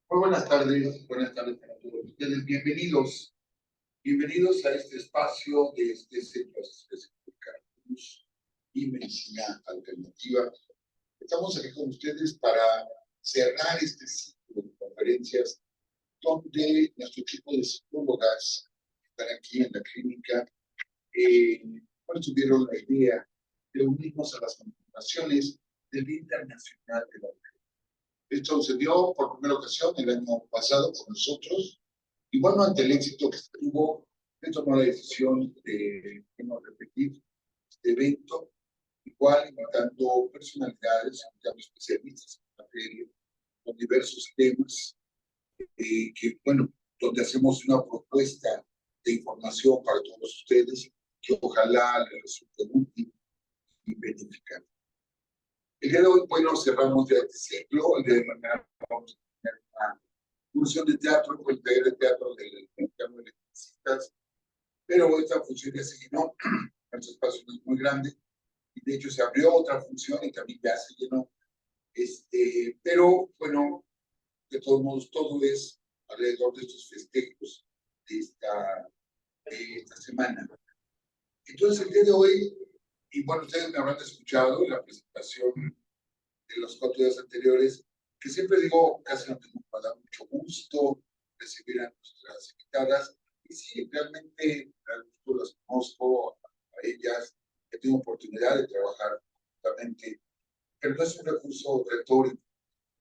Muy buenas tardes para todos ustedes. Bienvenidos a este espacio de este Centro Asistencia Pública Luz y Medicina Alternativa. Estamos aquí con ustedes para cerrar este ciclo de conferencias donde nuestro equipo de psicólogas que están aquí en la clínica tuvieron la idea de unirnos a las conmemoraciones del Día Internacional de la Mujer. Esto se dio por primera ocasión el año pasado con nosotros. Y bueno, ante el éxito que se tuvo, se tomó la decisión de repetir este evento, igual invitando personalidades, invitando especialistas en materia, con diversos temas, bueno, donde hacemos una propuesta de información para todos ustedes que ojalá les resulte útil y benéfica. El día de hoy, bueno, cerramos ya este ciclo. El día de mañana vamos a tener una función de teatro, con el taller de teatro del Mexicano de Electricistas, pero esta función ya se llenó, nuestro espacio no es muy grande, y de hecho se abrió otra función y también ya se llenó. Pero bueno, de todos modos, todo es alrededor de estos festejos de esta semana. Entonces, el día de hoy, y bueno, ustedes me habrán escuchado la presentación de los 4 días anteriores, que siempre digo, casi no tengo para dar mucho gusto recibir a nuestras invitadas. Y sí, realmente las conozco a ellas, he tenido oportunidad de trabajar justamente, pero no es un recurso retórico.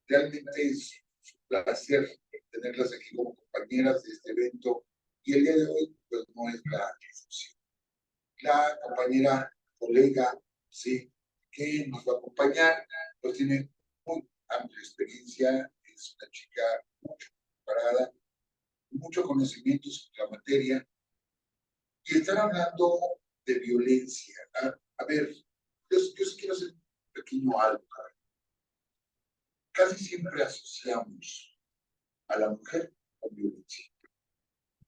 Realmente es un placer tenerlas aquí como compañeras de este evento. Y el día de hoy, pues no es la excepción. La compañera, colega, sí, que nos va a acompañar, pues tiene muy amplia experiencia, es una chica mucho preparada, mucho conocimiento sobre la materia, y están hablando de violencia. A ver, yo sí quiero hacer un pequeño alto. Casi siempre asociamos a la mujer con violencia.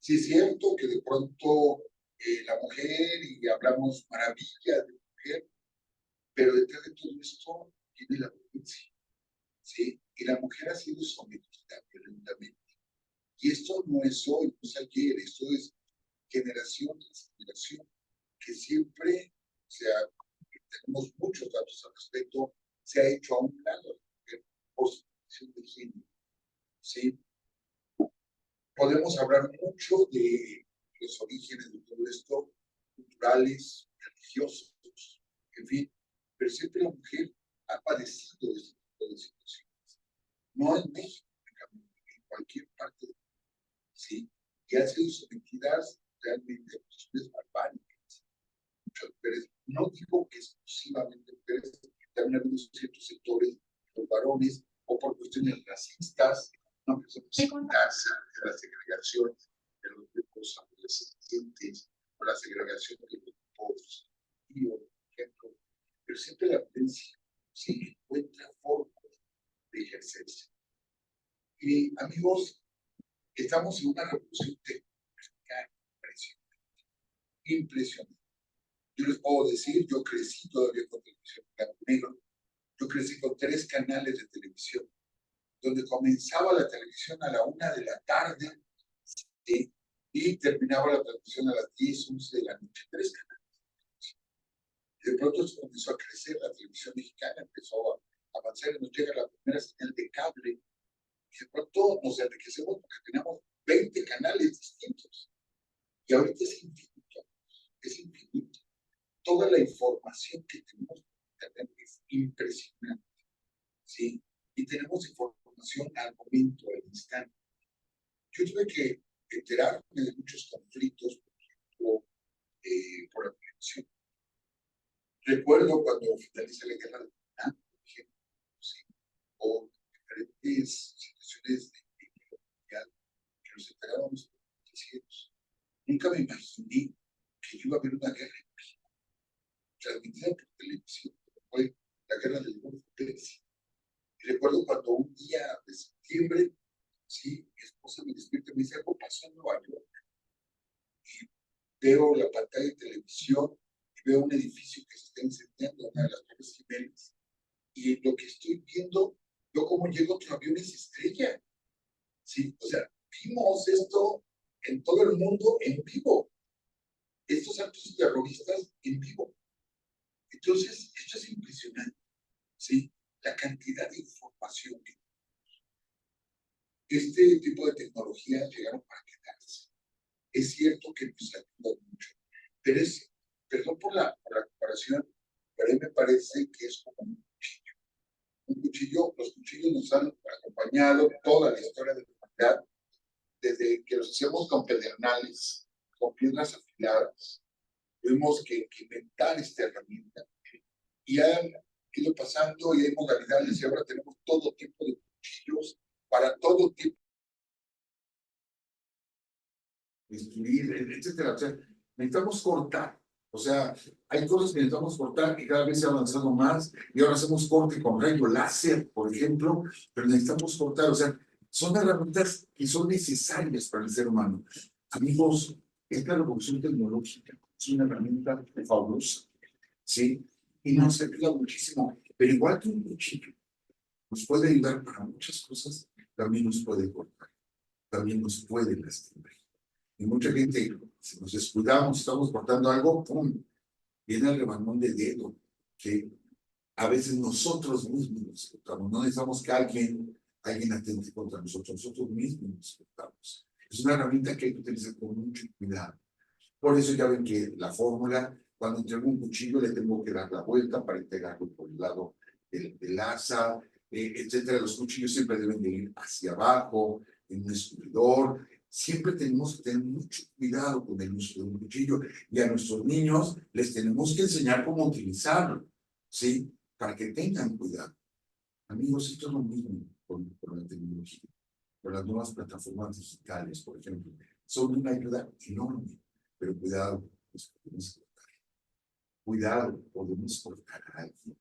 Sí es cierto que de pronto la mujer, y hablamos maravilla de mujer, pero detrás de todo esto viene la violencia, ¿sí? Y la mujer ha sido sometida violentamente. Y esto no es hoy, no es ayer, esto es generación tras generación, que siempre, o sea, tenemos muchos datos al respecto, se ha hecho a un lado por su condición de género, ¿sí? Podemos hablar mucho de los orígenes de todo esto, culturales, religiosos, en fin, pero siempre la mujer ha padecido de este tipo de situaciones. No en México, en cualquier parte del mundo, ¿sí? Y han sido sometidas realmente a posiciones barbáricas. Muchas mujeres, no digo que exclusivamente mujeres, también ha habido ciertos sectores, los varones, o por cuestiones racistas, no pensamos en de la segregación de los grupos adolescentes, o la segregación de los grupos, por ejemplo, pero siempre la violencia sí encuentra formas de ejercerse. Y amigos, estamos en una revolución tecnológica impresionante. Impresionante. Yo les puedo decir, yo crecí todavía con televisión en blanco y negro. Yo crecí con 3 canales de televisión, donde comenzaba la televisión a la 1 de la tarde, ¿sí? Y terminaba la televisión a las 10, 11 de la noche. 3 canales. Y de pronto eso comenzó a crecer, la televisión mexicana empezó a avanzar y nos llega la primera señal de cable. Y de pronto nos enriquecemos porque teníamos 20 canales distintos. Y ahorita es infinito, es infinito. Toda la información que tenemos es impresionante, ¿sí? Y tenemos información al momento, al instante. Yo tuve que enterarme de muchos conflictos, por ejemplo, por la televisión. Recuerdo cuando finaliza la guerra de Vietnam, por ejemplo, ¿sí? O diferentes situaciones de guerra mundial que nos enterábamos por los noticieros. Nunca me imaginé que yo iba a ver una guerra en vivo, transmitida por televisión, como fue la guerra del Golfo Pérsico. Y recuerdo cuando un día de septiembre, sí, mi esposa me despierta y me dice, algo pasó en Nueva York. Y veo la pantalla de televisión y veo un edificio que se está incendiando, una de las Torres Gemelas. Y lo que estoy viendo, veo cómo llega otro avión y se estrella. ¿sí? O sea, vimos esto en todo el mundo en vivo, estos actos terroristas en vivo. Entonces, esto es impresionante, ¿sí? La cantidad de información que este tipo de tecnologías llegaron para quedarse. Es cierto que nos ayuda mucho, pero es, perdón por la comparación, pero a mí me parece que es como un cuchillo. Un cuchillo, los cuchillos nos han acompañado toda la historia de la humanidad, desde que los hacíamos con pedernales, con piedras afiladas. Tuvimos que inventar esta herramienta. Y han ido pasando y hay modalidades y ahora tenemos todo tipo de cuchillos para todo tipo de destruir, etcétera. O sea, necesitamos cortar. O sea, hay cosas que necesitamos cortar y cada vez se ha avanzado más y ahora hacemos corte con rayo láser, por ejemplo, pero necesitamos cortar. O sea, son herramientas que son necesarias para el ser humano. Amigos, esta revolución tecnológica es una herramienta fabulosa, ¿sí? Y nos ayuda muchísimo. Pero igual que un cuchillo nos puede ayudar para muchas cosas, también nos puede cortar, también nos puede lastimar. Y mucha gente, si nos descuidamos, estamos cortando algo, ¡pum! Viene el rebanón de dedo, que a veces nosotros mismos nos cortamos. No necesitamos que alguien atente contra nosotros, nosotros mismos nos cortamos. Es una herramienta que hay que utilizar con mucho cuidado. Por eso ya ven que la fórmula, cuando entrego un cuchillo, le tengo que dar la vuelta para integrarlo por el lado del asa, etcétera. Los cuchillos siempre deben de ir hacia abajo, en un escurridor. Siempre tenemos que tener mucho cuidado con el uso de un cuchillo y a nuestros niños les tenemos que enseñar cómo utilizarlo, ¿sí? Para que tengan cuidado. Amigos, esto es lo mismo con la tecnología, con las nuevas plataformas digitales, por ejemplo. Son una ayuda enorme, pero cuidado, pues podemos cortar. Cuidado, podemos cortar a alguien.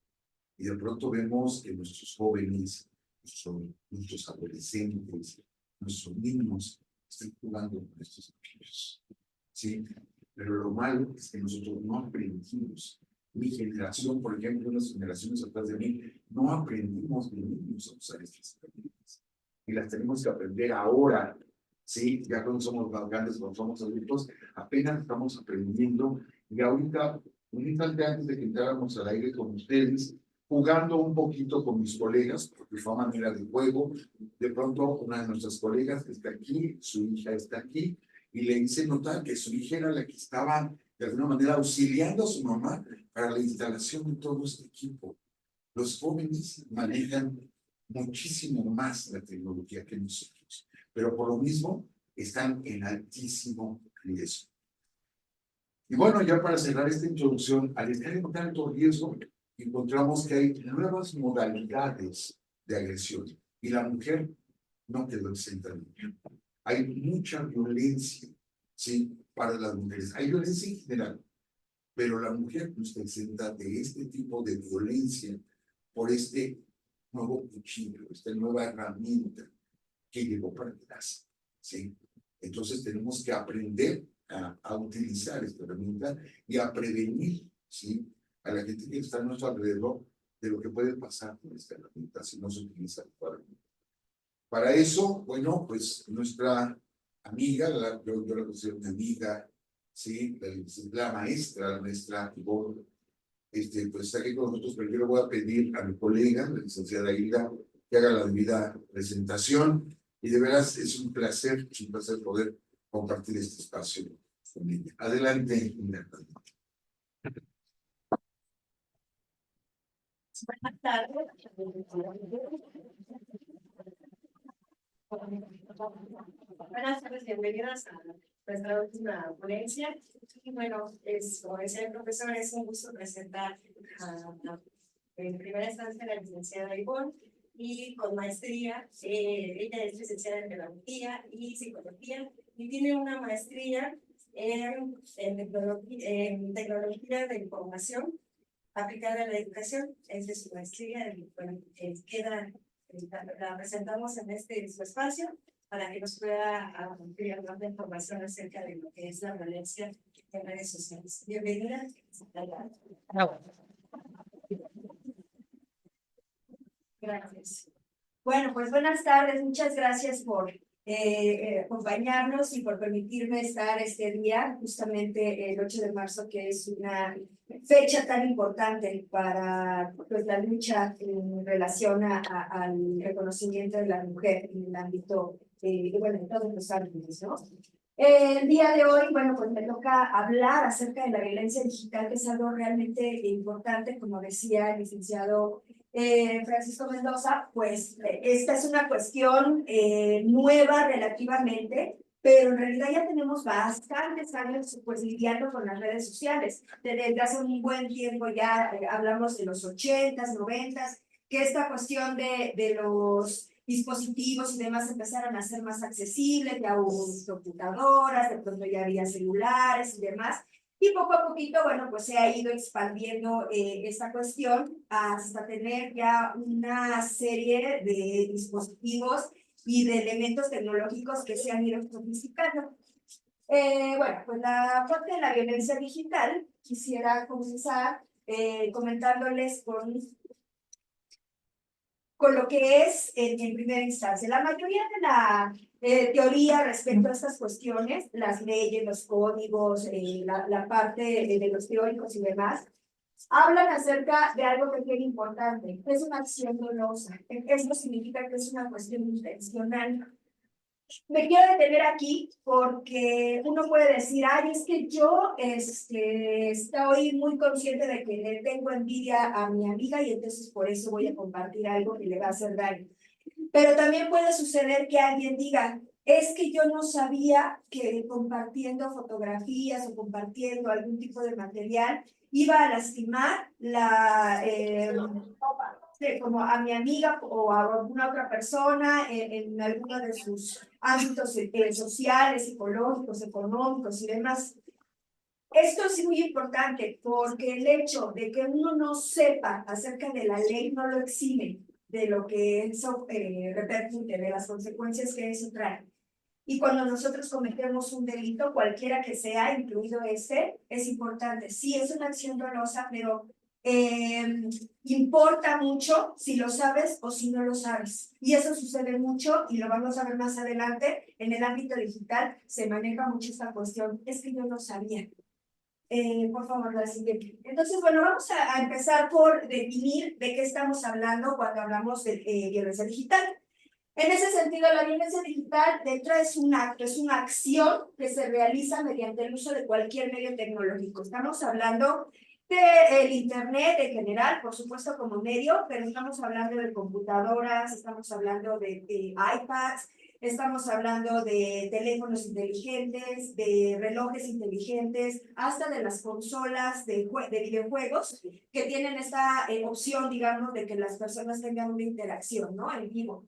Y de pronto vemos que nuestros jóvenes, nuestros adolescentes, nuestros niños están jugando con estos cuchillos. ¿Sí? Pero lo malo es que nosotros no aprendimos. Mi generación, por ejemplo, unas generaciones atrás de mí, no aprendimos de niños a usar estas herramientas. Y las tenemos que aprender ahora. Sí, ya cuando somos más grandes, cuando somos adultos, apenas estamos aprendiendo. Y ahorita, un instante antes de que entráramos al aire con ustedes, jugando un poquito con mis colegas, porque fue a manera de juego, de pronto una de nuestras colegas que está aquí, su hija está aquí, y le hice notar que su hija era la que estaba de alguna manera auxiliando a su mamá para la instalación de todo este equipo. Los jóvenes manejan muchísimo más la tecnología que nosotros, pero por lo mismo están en altísimo riesgo. Y bueno, ya para cerrar esta introducción, al estar en tanto riesgo, encontramos que hay nuevas modalidades de agresión y la mujer no quedó exenta de ello. Hay mucha violencia, ¿sí? Para las mujeres. Hay violencia en general, pero la mujer no está exenta de este tipo de violencia por este nuevo cuchillo, esta nueva herramienta que llegó para quedarse, ¿sí? Entonces tenemos que aprender a utilizar esta herramienta y a prevenir, ¿sí? A la gente que está a nuestro alrededor de lo que puede pasar con esta herramienta si no se utiliza adecuadamente. Para eso, bueno, pues nuestra amiga, yo la considero una amiga, ¿sí? La maestra, la maestra Ivonne, pues está aquí con nosotros, pero yo le voy a pedir a mi colega, la licenciada Hilda, que haga la debida presentación. Y de veras es un placer poder compartir este espacio con ella. Adelante, Hilda. Buenas tardes. Buenas tardes, bienvenidas a nuestra última ponencia. Y bueno, como decía el profesor, es un gusto presentar en primera instancia a la licenciada Ivonne y con maestría. Ella es licenciada en Pedagogía y Psicología y tiene una maestría en tecnología de información aplicada a la educación. Esa es su maestría y bueno, la presentamos en su espacio para que nos pueda ampliar más de información acerca de lo que es la violencia en redes sociales. Bienvenida. Gracias. Bueno, pues buenas tardes. Muchas gracias por acompañarnos y por permitirme estar este día, justamente el 8 de marzo, que es una fecha tan importante para pues, la lucha en relación al reconocimiento de la mujer en el ámbito, bueno, en todos los ámbitos, ¿no? El día de hoy, bueno, pues me toca hablar acerca de la violencia digital, que es algo realmente importante, como decía el licenciado Francisco Mendoza, pues esta es una cuestión nueva relativamente, pero en realidad ya tenemos bastantes años pues lidiando con las redes sociales. Desde hace un buen tiempo ya hablamos de los 80s, 90s, que esta cuestión de los dispositivos y demás empezaron a ser más accesibles, ya hubo computadoras, de pronto ya había celulares y demás. Y poco a poquito, bueno, pues se ha ido expandiendo esta cuestión hasta tener ya una serie de dispositivos y de elementos tecnológicos que se han ido sofisticando. Bueno, pues la parte de la violencia digital, quisiera comenzar comentándoles con lo que es en primera instancia. La mayoría de la teoría respecto a estas cuestiones, las leyes, los códigos, la parte de los teóricos y demás, hablan acerca de algo que es bien importante, es una acción dolosa. Esto significa que es una cuestión intencional. Me quiero detener aquí porque uno puede decir, ay, es que yo estoy muy consciente de que le tengo envidia a mi amiga y entonces por eso voy a compartir algo que le va a hacer daño. Pero también puede suceder que alguien diga, es que yo no sabía que compartiendo fotografías o compartiendo algún tipo de material iba a lastimar como a mi amiga o a alguna otra persona en alguno de sus ámbitos sociales, psicológicos, económicos y demás. Esto es muy importante porque el hecho de que uno no sepa acerca de la ley no lo exime de lo que eso repercute, de las consecuencias que eso trae. Y cuando nosotros cometemos un delito, cualquiera que sea, incluido este, es importante. Sí, es una acción dolosa, pero importa mucho si lo sabes o si no lo sabes. Y eso sucede mucho, y lo vamos a ver más adelante, en el ámbito digital se maneja mucho esta cuestión. Es que yo no sabía. Por favor, la siguiente. Entonces, bueno, vamos a empezar por definir de qué estamos hablando cuando hablamos de violencia digital. En ese sentido, la violencia digital dentro es un acto, es una acción que se realiza mediante el uso de cualquier medio tecnológico. Estamos hablando del Internet en general, por supuesto como medio, pero estamos hablando de computadoras, estamos hablando de iPads, estamos hablando de teléfonos inteligentes, de relojes inteligentes, hasta de las consolas de videojuegos que tienen esta opción, digamos, de que las personas tengan una interacción, ¿no? En vivo.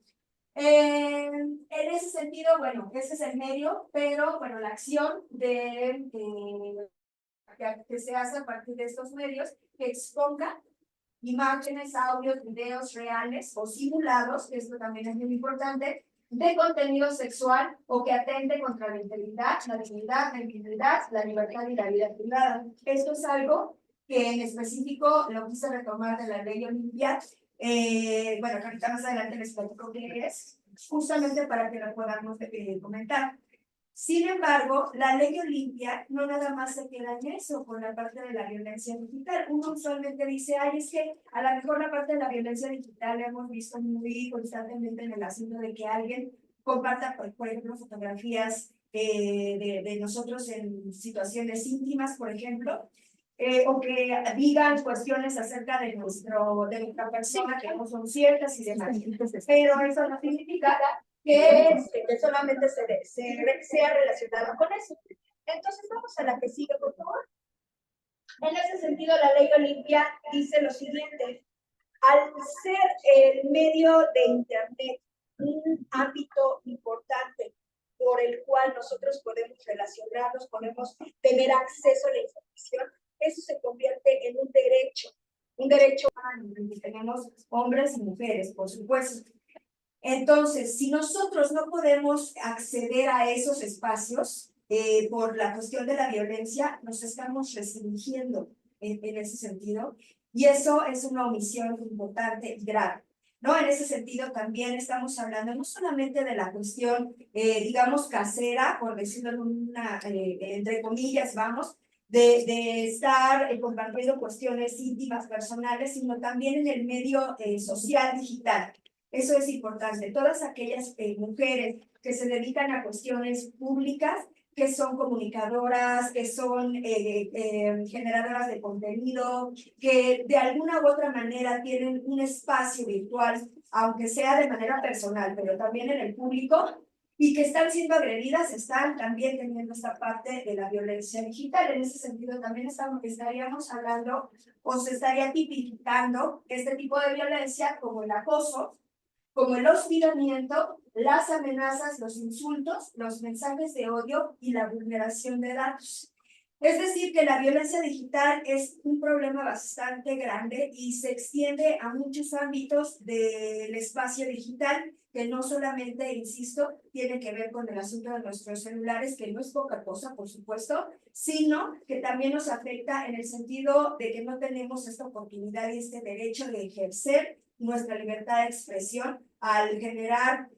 En ese sentido, bueno, ese es el medio, pero bueno, la acción que se hace a partir de estos medios, que exponga imágenes, audios, videos reales o simulados, que esto también es muy importante, de contenido sexual o que atente contra la integridad, la dignidad, la intimidad, la libertad y la vida privada. Esto es algo que en específico lo quise retomar de la ley Olimpia. Bueno, ahorita más adelante les platico qué es, justamente para que lo podamos comentar. Sin embargo, la ley Olimpia no nada más se queda en eso, con la parte de la violencia digital. Uno usualmente dice, ay, es que a lo mejor la parte de la violencia digital la hemos visto muy constantemente en el asunto de que alguien comparta, por ejemplo, fotografías de nosotros en situaciones íntimas, por ejemplo, o que digan cuestiones acerca de nuestra persona que no son ciertas y demás. Pero eso no significa que solamente sea relacionado con eso. Entonces vamos a la que sigue, por favor. En ese sentido, la ley Olimpia dice lo siguiente: al ser el medio de Internet un ámbito importante por el cual nosotros podemos relacionarnos, podemos tener acceso a la información, eso se convierte en un derecho humano, donde tenemos hombres y mujeres, por supuesto. Entonces, si nosotros no podemos acceder a esos espacios por la cuestión de la violencia, nos estamos restringiendo en ese sentido, y eso es una omisión importante y grave. ¿no? En ese sentido también estamos hablando no solamente de la cuestión, digamos, casera, por decirlo en una, entre comillas, vamos, de estar compartiendo cuestiones íntimas, personales, sino también en el medio social digital. Eso es importante. Todas aquellas mujeres que se dedican a cuestiones públicas, que son comunicadoras, que son generadoras de contenido, que de alguna u otra manera tienen un espacio virtual, aunque sea de manera personal, pero también en el público, y que están siendo agredidas, están también teniendo esta parte de la violencia digital. En ese sentido, también estaríamos hablando o se estaría tipificando este tipo de violencia como el acoso, como el hostigamiento, las amenazas, los insultos, los mensajes de odio y la vulneración de datos. Es decir, que la violencia digital es un problema bastante grande y se extiende a muchos ámbitos del espacio digital, que no solamente, insisto, tiene que ver con el asunto de nuestros celulares, que no es poca cosa, por supuesto, sino que también nos afecta en el sentido de que no tenemos esta oportunidad y este derecho de ejercer nuestra libertad de expresión al generar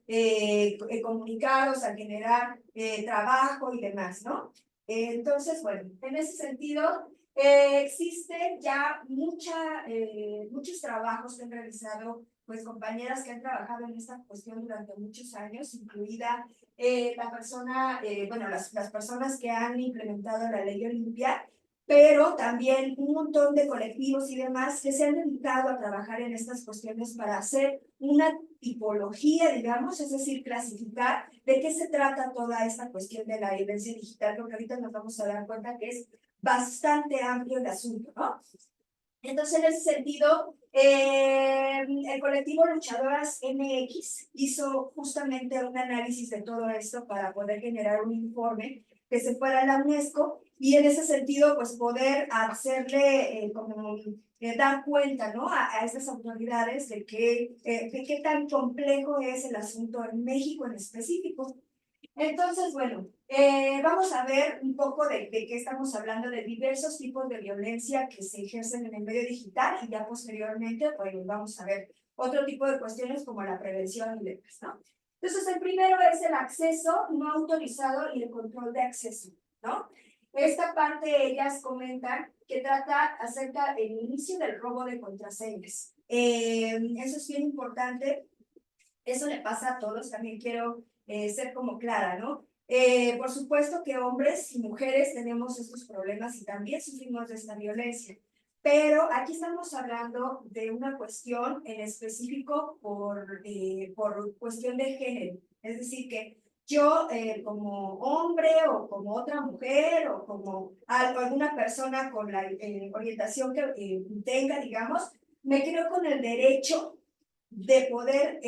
comunicados, al generar trabajo y demás, ¿no? Entonces, bueno, en ese sentido, existen ya muchos trabajos que han realizado pues compañeras que han trabajado en esta cuestión durante muchos años, incluida las personas que han implementado la ley Olimpia, pero también un montón de colectivos y demás que se han dedicado a trabajar en estas cuestiones para hacer una tipología, digamos, es decir, clasificar de qué se trata toda esta cuestión de la violencia digital, porque ahorita nos vamos a dar cuenta que es bastante amplio el asunto, ¿no? Entonces, en ese sentido, el colectivo Luchadoras MX hizo justamente un análisis de todo esto para poder generar un informe que se fuera a la UNESCO y en ese sentido, pues poder hacerle dar cuenta, ¿no? A estas autoridades de qué tan complejo es el asunto en México en específico. Entonces, bueno, vamos a ver un poco de qué estamos hablando, de diversos tipos de violencia que se ejercen en el medio digital y ya posteriormente, pues vamos a ver otro tipo de cuestiones como la prevención y demás, ¿no? Entonces, el primero es el acceso no autorizado y el control de acceso, ¿no? Esta parte ellas comentan que trata acerca del inicio del robo de contraseñas. Eso es bien importante. Eso le pasa a todos, también quiero ser como clara, ¿no? Por supuesto que hombres y mujeres tenemos estos problemas y también sufrimos de esta violencia, pero aquí estamos hablando de una cuestión en específico por cuestión de género, es decir, que yo como hombre o como otra mujer o como alguna persona con la orientación que tenga, digamos, me creo con el derecho de poder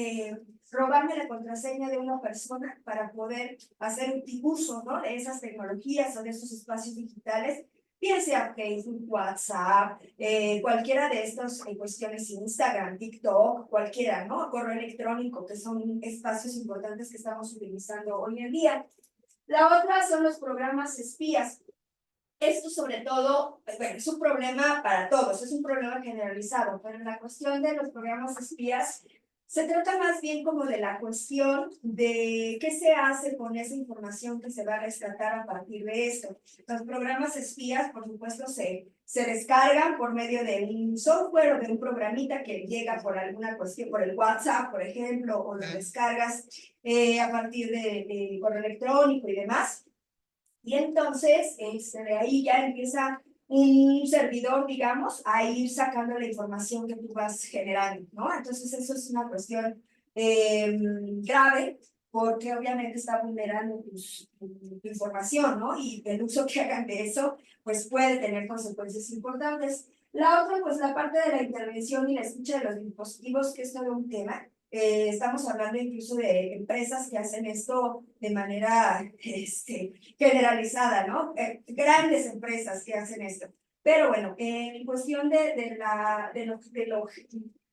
robarme la contraseña de una persona para poder hacer uso, ¿no? De esas tecnologías o de esos espacios digitales, bien sea Facebook, WhatsApp, cualquiera de estas cuestiones, Instagram, TikTok, cualquiera, ¿no? Correo electrónico, que son espacios importantes que estamos utilizando hoy en día. La otra son los programas espías. Esto sobre todo, bueno, es un problema para todos, es un problema generalizado, pero en la cuestión de los programas espías se trata más bien como de la cuestión de qué se hace con esa información que se va a rescatar a partir de esto. Los programas espías, por supuesto, se descargan por medio de un software o de un programita que llega por alguna cuestión, por el WhatsApp, por ejemplo, o lo descargas a partir de correo electrónico y demás. Y entonces, de ahí ya empieza un servidor, digamos, a ir sacando la información que tú vas generando, ¿no? Entonces, eso es una cuestión grave, porque obviamente está vulnerando tu información, ¿no? Y el uso que hagan de eso, pues puede tener consecuencias importantes. La otra, pues la parte de la intervención y la escucha de los dispositivos, que es todo un tema. Estamos hablando incluso de empresas que hacen esto de manera generalizada, ¿no? Grandes empresas que hacen esto. Pero bueno, en cuestión de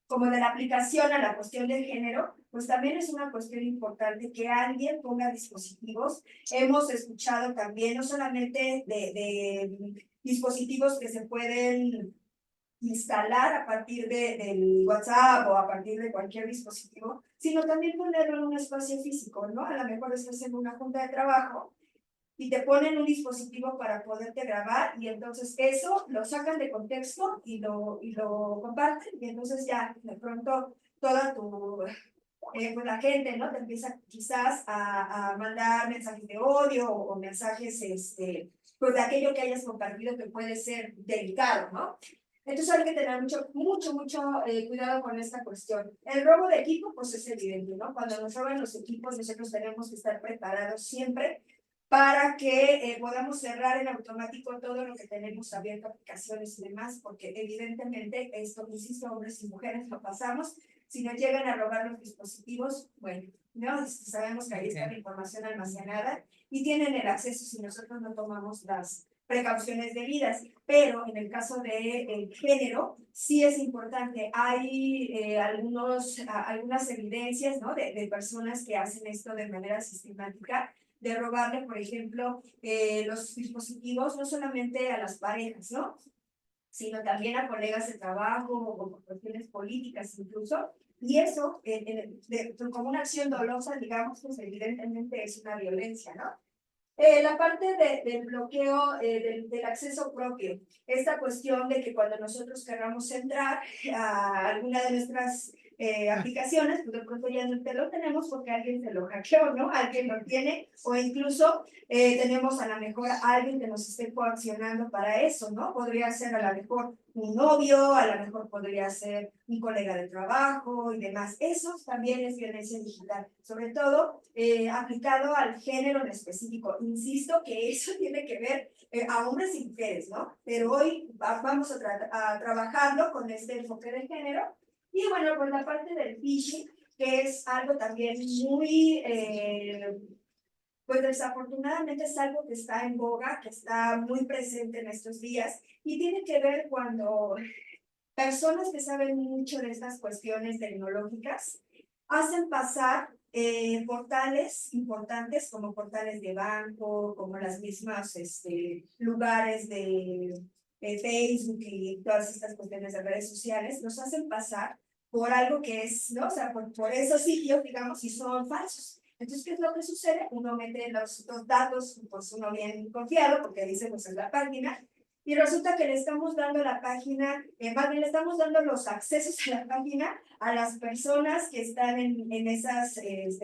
como de la aplicación a la cuestión del género, pues también es una cuestión importante que alguien ponga dispositivos. Hemos escuchado también, no solamente de dispositivos que se pueden instalar a partir del WhatsApp o a partir de cualquier dispositivo, sino también ponerlo en un espacio físico, ¿no? A lo mejor estás en una junta de trabajo y te ponen un dispositivo para poderte grabar y entonces eso lo sacan de contexto y lo comparten y entonces ya de pronto toda pues la gente, ¿no? Te empieza quizás a mandar mensajes de odio o mensajes, pues de aquello que hayas compartido que puede ser delicado, ¿no? Entonces hay que tener mucho cuidado con esta cuestión. El robo de equipo, pues es evidente, ¿no? Cuando nos roban los equipos, nosotros tenemos que estar preparados siempre para que podamos cerrar en automático todo lo que tenemos abierto, aplicaciones y demás, porque evidentemente esto, insisto, hombres y mujeres lo pasamos. Si nos llegan a robar los dispositivos, bueno, ¿no? Sabemos que ahí está la información almacenada y tienen el acceso si nosotros no tomamos las precauciones debidas. Pero en el caso de género, sí es importante. Hay algunas evidencias, ¿no? de personas que hacen esto de manera sistemática, de robarle, por ejemplo, los dispositivos, no solamente a las parejas, ¿no? Sino también a colegas de trabajo o por cuestiones políticas incluso. Y eso, como una acción dolosa, digamos, pues evidentemente es una violencia, ¿no? La parte del bloqueo del acceso propio, esta cuestión de que cuando nosotros queramos entrar a alguna de nuestras aplicaciones, pues de pronto ya no te lo tenemos porque alguien te lo hackeó, ¿no? Alguien lo tiene, o incluso tenemos a lo mejor a alguien que nos esté coaccionando para eso, ¿no? Podría ser a lo mejor un novio, a lo mejor podría ser un colega de trabajo y demás. Eso también es violencia digital, sobre todo aplicado al género en específico. Insisto que eso tiene que ver a hombres y mujeres, ¿no? Pero hoy vamos a trabajarlo con este enfoque de género. Y bueno, por la parte del phishing, que es algo también muy, pues desafortunadamente es algo que está en boga, que está muy presente en estos días y tiene que ver cuando personas que saben mucho de estas cuestiones tecnológicas hacen pasar portales importantes como portales de banco, como las mismas lugares de Facebook y todas estas cuestiones de redes sociales, los hacen pasar por algo que es, ¿no? O sea, por esos sitios, digamos, y son falsos. Entonces, ¿qué es lo que sucede? Uno mete los datos, pues uno bien confiado, porque dice, pues es la página, y resulta que le estamos dando la página, más bien le estamos dando los accesos a la página a las personas que están en esas,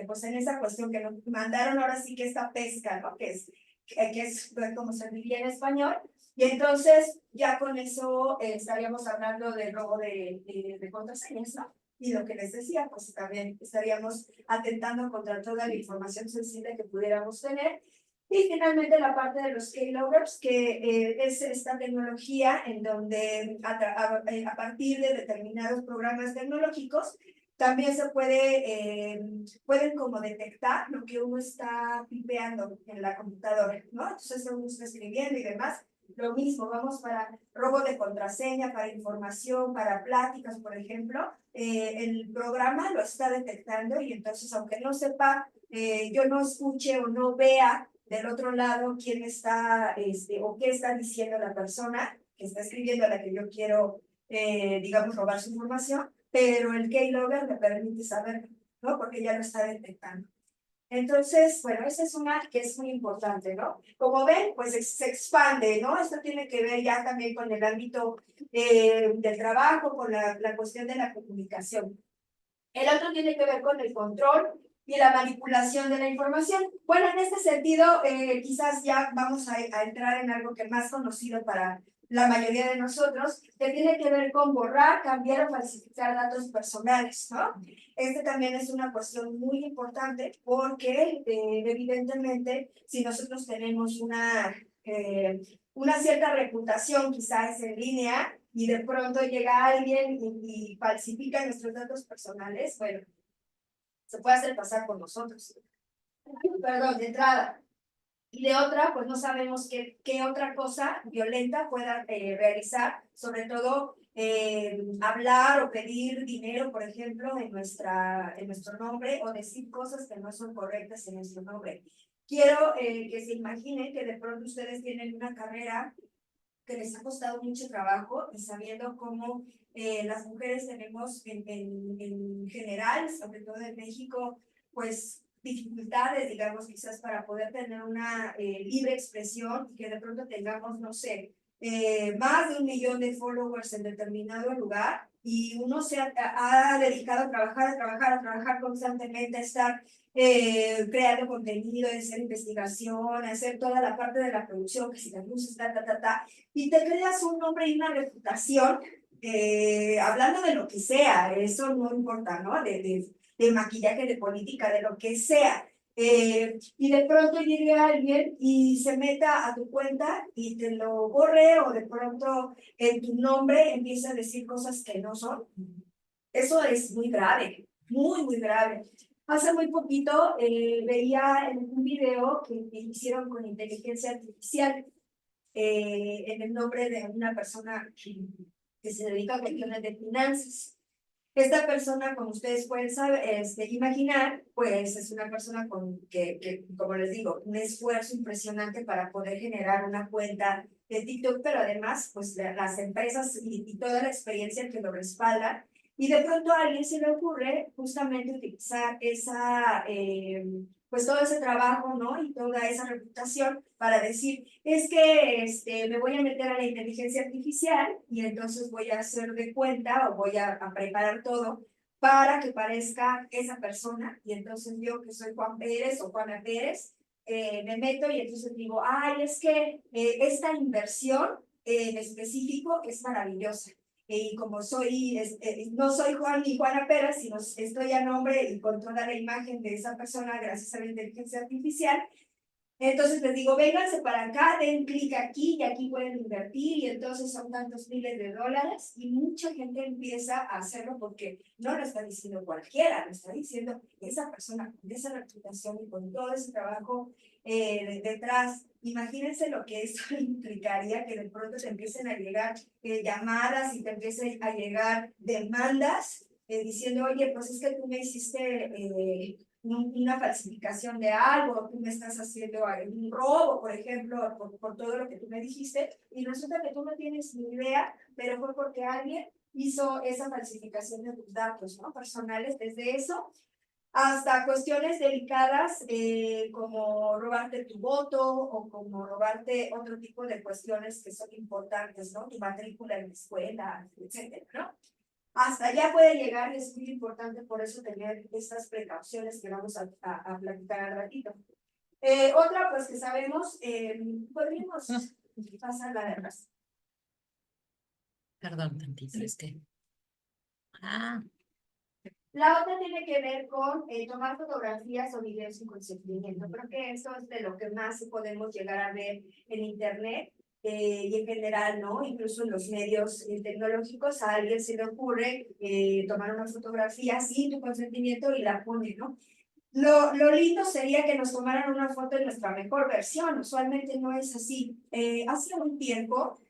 pues en esa cuestión que nos mandaron ahora sí que esta pesca, ¿no? Que es como se diría en español. Y entonces ya con eso estaríamos hablando del robo de contraseñas, ¿no? Y lo que les decía, pues también estaríamos atentando contra toda la información sensible que pudiéramos tener. Y finalmente la parte de los keyloggers, que es esta tecnología en donde a partir de determinados programas tecnológicos también se pueden como detectar lo que uno está pipeando en la computadora, ¿no? Entonces uno está escribiendo y demás. Lo mismo, vamos para robo de contraseña, para información, para pláticas, por ejemplo. El programa lo está detectando y entonces, aunque no sepa, yo no escuche o no vea del otro lado quién está, o qué está diciendo la persona que está escribiendo a la que yo quiero, digamos, robar su información, pero el keylogger me permite saber, ¿no? Porque ya lo está detectando. Entonces, bueno, esa es una que es muy importante, ¿no? Como ven, pues se expande, ¿no? Esto tiene que ver ya también con el ámbito del trabajo, con la cuestión de la comunicación. El otro tiene que ver con el control y la manipulación de la información. Bueno, en este sentido, quizás ya vamos a entrar en algo que es más conocido para la mayoría de nosotros, que tiene que ver con borrar, cambiar o falsificar datos personales, ¿no? Este también es una cuestión muy importante porque evidentemente si nosotros tenemos una cierta reputación quizás en línea y de pronto llega alguien y falsifica nuestros datos personales, bueno, se puede hacer pasar por nosotros. Perdón, de entrada. Y de otra, pues no sabemos qué otra cosa violenta pueda realizar, sobre todo hablar o pedir dinero, por ejemplo, en nuestro nombre o decir cosas que no son correctas en nuestro nombre. Quiero que se imaginen que de pronto ustedes tienen una carrera que les ha costado mucho trabajo y sabiendo cómo las mujeres tenemos en general, sobre todo en México, pues dificultades, digamos, quizás para poder tener una libre expresión y que de pronto tengamos, no sé, más de 1 millón de followers en determinado lugar y uno se ha dedicado a trabajar constantemente, a estar creando contenido, hacer investigación, hacer toda la parte de la producción, que si las luces, y te creas un nombre y una reputación, hablando de lo que sea, eso no importa, ¿no? De maquillaje, de política, de lo que sea. Y de pronto llegue alguien y se meta a tu cuenta y te lo borre o de pronto en tu nombre empieza a decir cosas que no son. Eso es muy grave, muy grave. Hace muy poquito veía en un video que hicieron con inteligencia artificial en el nombre de una persona que se dedica a cuestiones de finanzas. Esta persona, como ustedes pueden saber, imaginar, pues es una persona como les digo, un esfuerzo impresionante para poder generar una cuenta de TikTok, pero además, pues las empresas y toda la experiencia que lo respaldan. Y de pronto a alguien se le ocurre justamente utilizar pues todo ese trabajo, ¿no? Y toda esa reputación para decir, es que me voy a meter a la inteligencia artificial y entonces voy a hacer de cuenta o voy a preparar todo para que parezca esa persona. Y entonces yo, que soy Juan Pérez o Juana Pérez, me meto y entonces digo, ay, es que esta inversión en específico es maravillosa. Y como soy, no soy Juan ni Juana Pérez, sino estoy a nombre y con toda la imagen de esa persona gracias a la inteligencia artificial, entonces les digo, vénganse para acá, den clic aquí y aquí pueden invertir y entonces son tantos miles de dólares y mucha gente empieza a hacerlo porque no lo está diciendo cualquiera, lo está diciendo esa persona con esa reputación y con todo ese trabajo detrás. Imagínense lo que eso implicaría que de pronto te empiecen a llegar llamadas y te empiecen a llegar demandas diciendo, oye, pues es que tú me hiciste una falsificación de algo, tú me estás haciendo un robo, por ejemplo, por todo lo que tú me dijiste, y resulta que tú no tienes ni idea, pero fue porque alguien hizo esa falsificación de tus datos, ¿no? Personales, desde eso hasta cuestiones delicadas como robarte tu voto o como robarte otro tipo de cuestiones que son importantes, ¿no? Tu matrícula en la escuela, etcétera, ¿no? Hasta allá puede llegar, es muy importante por eso tener estas precauciones que vamos a platicar al ratito. Otra, pues que sabemos, podríamos pasar la de atrás. Perdón, tantito, es que. La otra tiene que ver con tomar fotografías o videos sin consentimiento. Creo que eso es de lo que más podemos llegar a ver en Internet y en general, ¿no? Incluso en los medios tecnológicos a alguien se le ocurre tomar una fotografía sin tu consentimiento y la pone, ¿no? Lo lindo sería que nos tomaran una foto de nuestra mejor versión. Usualmente no es así. Hace un tiempo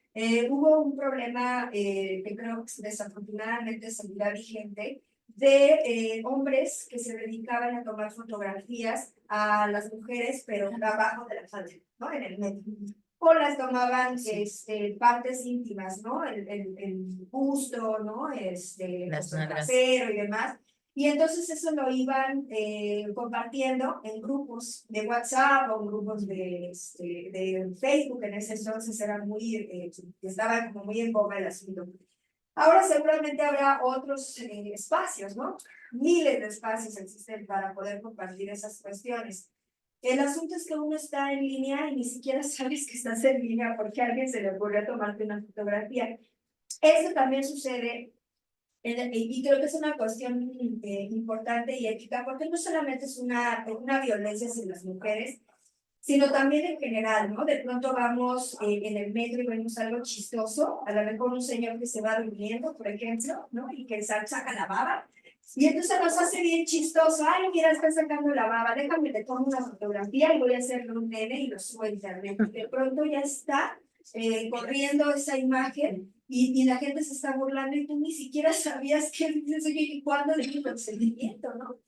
hubo un problema que creo que desafortunadamente seguirá vigente de hombres que se dedicaban a tomar fotografías a las mujeres, pero abajo de la falda, ¿no? En el medio. O las tomaban partes íntimas, ¿no? El busto, ¿no? El trasero y demás. Y entonces eso lo iban compartiendo en grupos de WhatsApp o en grupos de Facebook, en ese entonces era estaba como muy en boga el asunto. Ahora seguramente habrá otros espacios, ¿no? Miles de espacios existen para poder compartir esas cuestiones. El asunto es que uno está en línea y ni siquiera sabes que estás en línea porque a alguien se le ocurrió tomarte una fotografía. Eso también sucede y creo que es una cuestión importante y ética, porque no solamente es una violencia hacia las mujeres, sino también en general, ¿no? De pronto vamos en el metro y vemos algo chistoso, a lo mejor un señor que se va durmiendo, por ejemplo, ¿no? Y que saca la baba, y entonces nos hace bien chistoso, ay, mira, está sacando la baba, déjame te tomo una fotografía y voy a hacerle un meme y lo subo a internet. Y de pronto ya está corriendo esa imagen y la gente se está burlando y tú ni siquiera sabías que dices, oye, ¿y cuándo le dio consentimiento, no?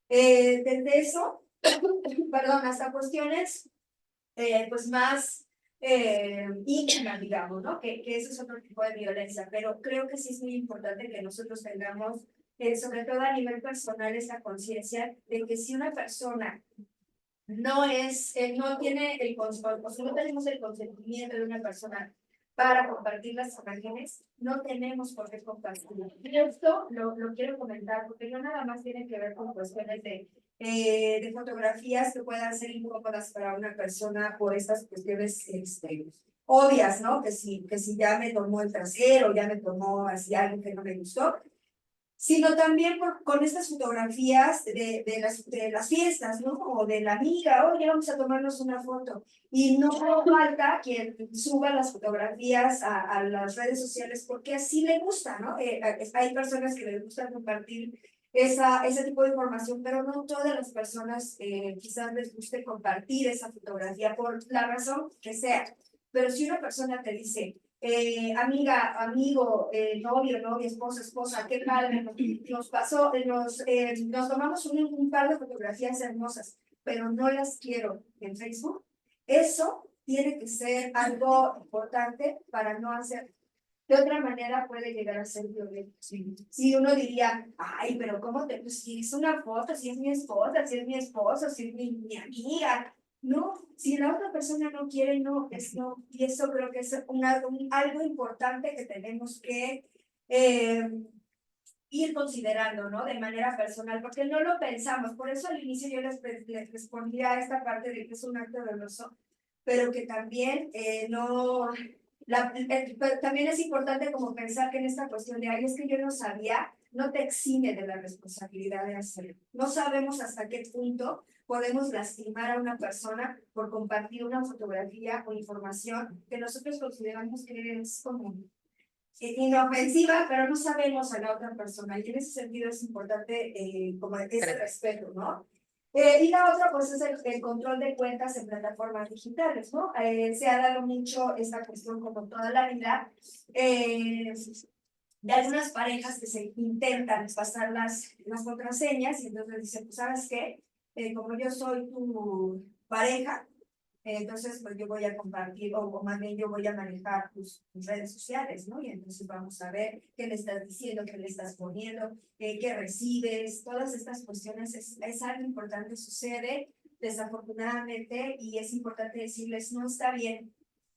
Desde eso, perdón, hasta cuestiones pues más íntima, digamos, ¿no? Que eso es otro tipo de violencia, pero creo que sí es muy importante que nosotros tengamos, sobre todo a nivel personal, esa conciencia de que si una persona no tiene el consentimiento, o sea, no tenemos el consentimiento de una persona para compartir las imágenes, no tenemos por qué compartirlo. Y esto lo quiero comentar porque no nada más tiene que ver con cuestiones de fotografías que puedan ser incómodas para una persona por estas cuestiones obvias, ¿no? Que si ya me tomó el trasero, ya me tomó así algo que no me gustó, sino también con estas fotografías de las fiestas, ¿no? O de la amiga, oye, vamos a tomarnos una foto. Y no falta quien suba las fotografías a las redes sociales porque así le gusta, ¿no? Hay personas que les gusta compartir ese tipo de información, pero no todas las personas quizás les guste compartir esa fotografía por la razón que sea. Pero si una persona te dice, amiga, amigo, novio, novia, esposa, esposa, qué padre, nos pasó, nos tomamos un par de fotografías hermosas, pero no las quiero en Facebook. Eso tiene que ser algo importante para no hacer. De otra manera puede llegar a ser violento. Si uno diría, ay, pero ¿cómo te? Pues si es una foto, si es mi esposa, si es mi esposo, si es mi amiga. No, si la otra persona no quiere, no, es no. Y eso creo que es algo importante que tenemos que ir considerando, ¿no? De manera personal, porque no lo pensamos. Por eso al inicio yo les respondía a esta parte de que es un acto doloso, pero que también no... también es importante como pensar que en esta cuestión de, ay, es que yo no sabía, no te exime de la responsabilidad de hacerlo. No sabemos hasta qué punto podemos lastimar a una persona por compartir una fotografía o información que nosotros consideramos que es como inofensiva, pero no sabemos a la otra persona. Y en ese sentido es importante como ese respeto, ¿no? Y la otra, pues, es el control de cuentas en plataformas digitales, ¿no? Se ha dado mucho esta cuestión como toda la vida de algunas parejas que se intentan pasar las contraseñas y entonces dicen, pues, ¿sabes qué? Como yo soy tu pareja, entonces, pues yo voy a compartir, o más bien yo voy a manejar tus redes sociales, ¿no? Y entonces vamos a ver qué le estás diciendo, qué le estás poniendo, qué recibes, todas estas cuestiones es algo importante, sucede desafortunadamente y es importante decirles, no está bien,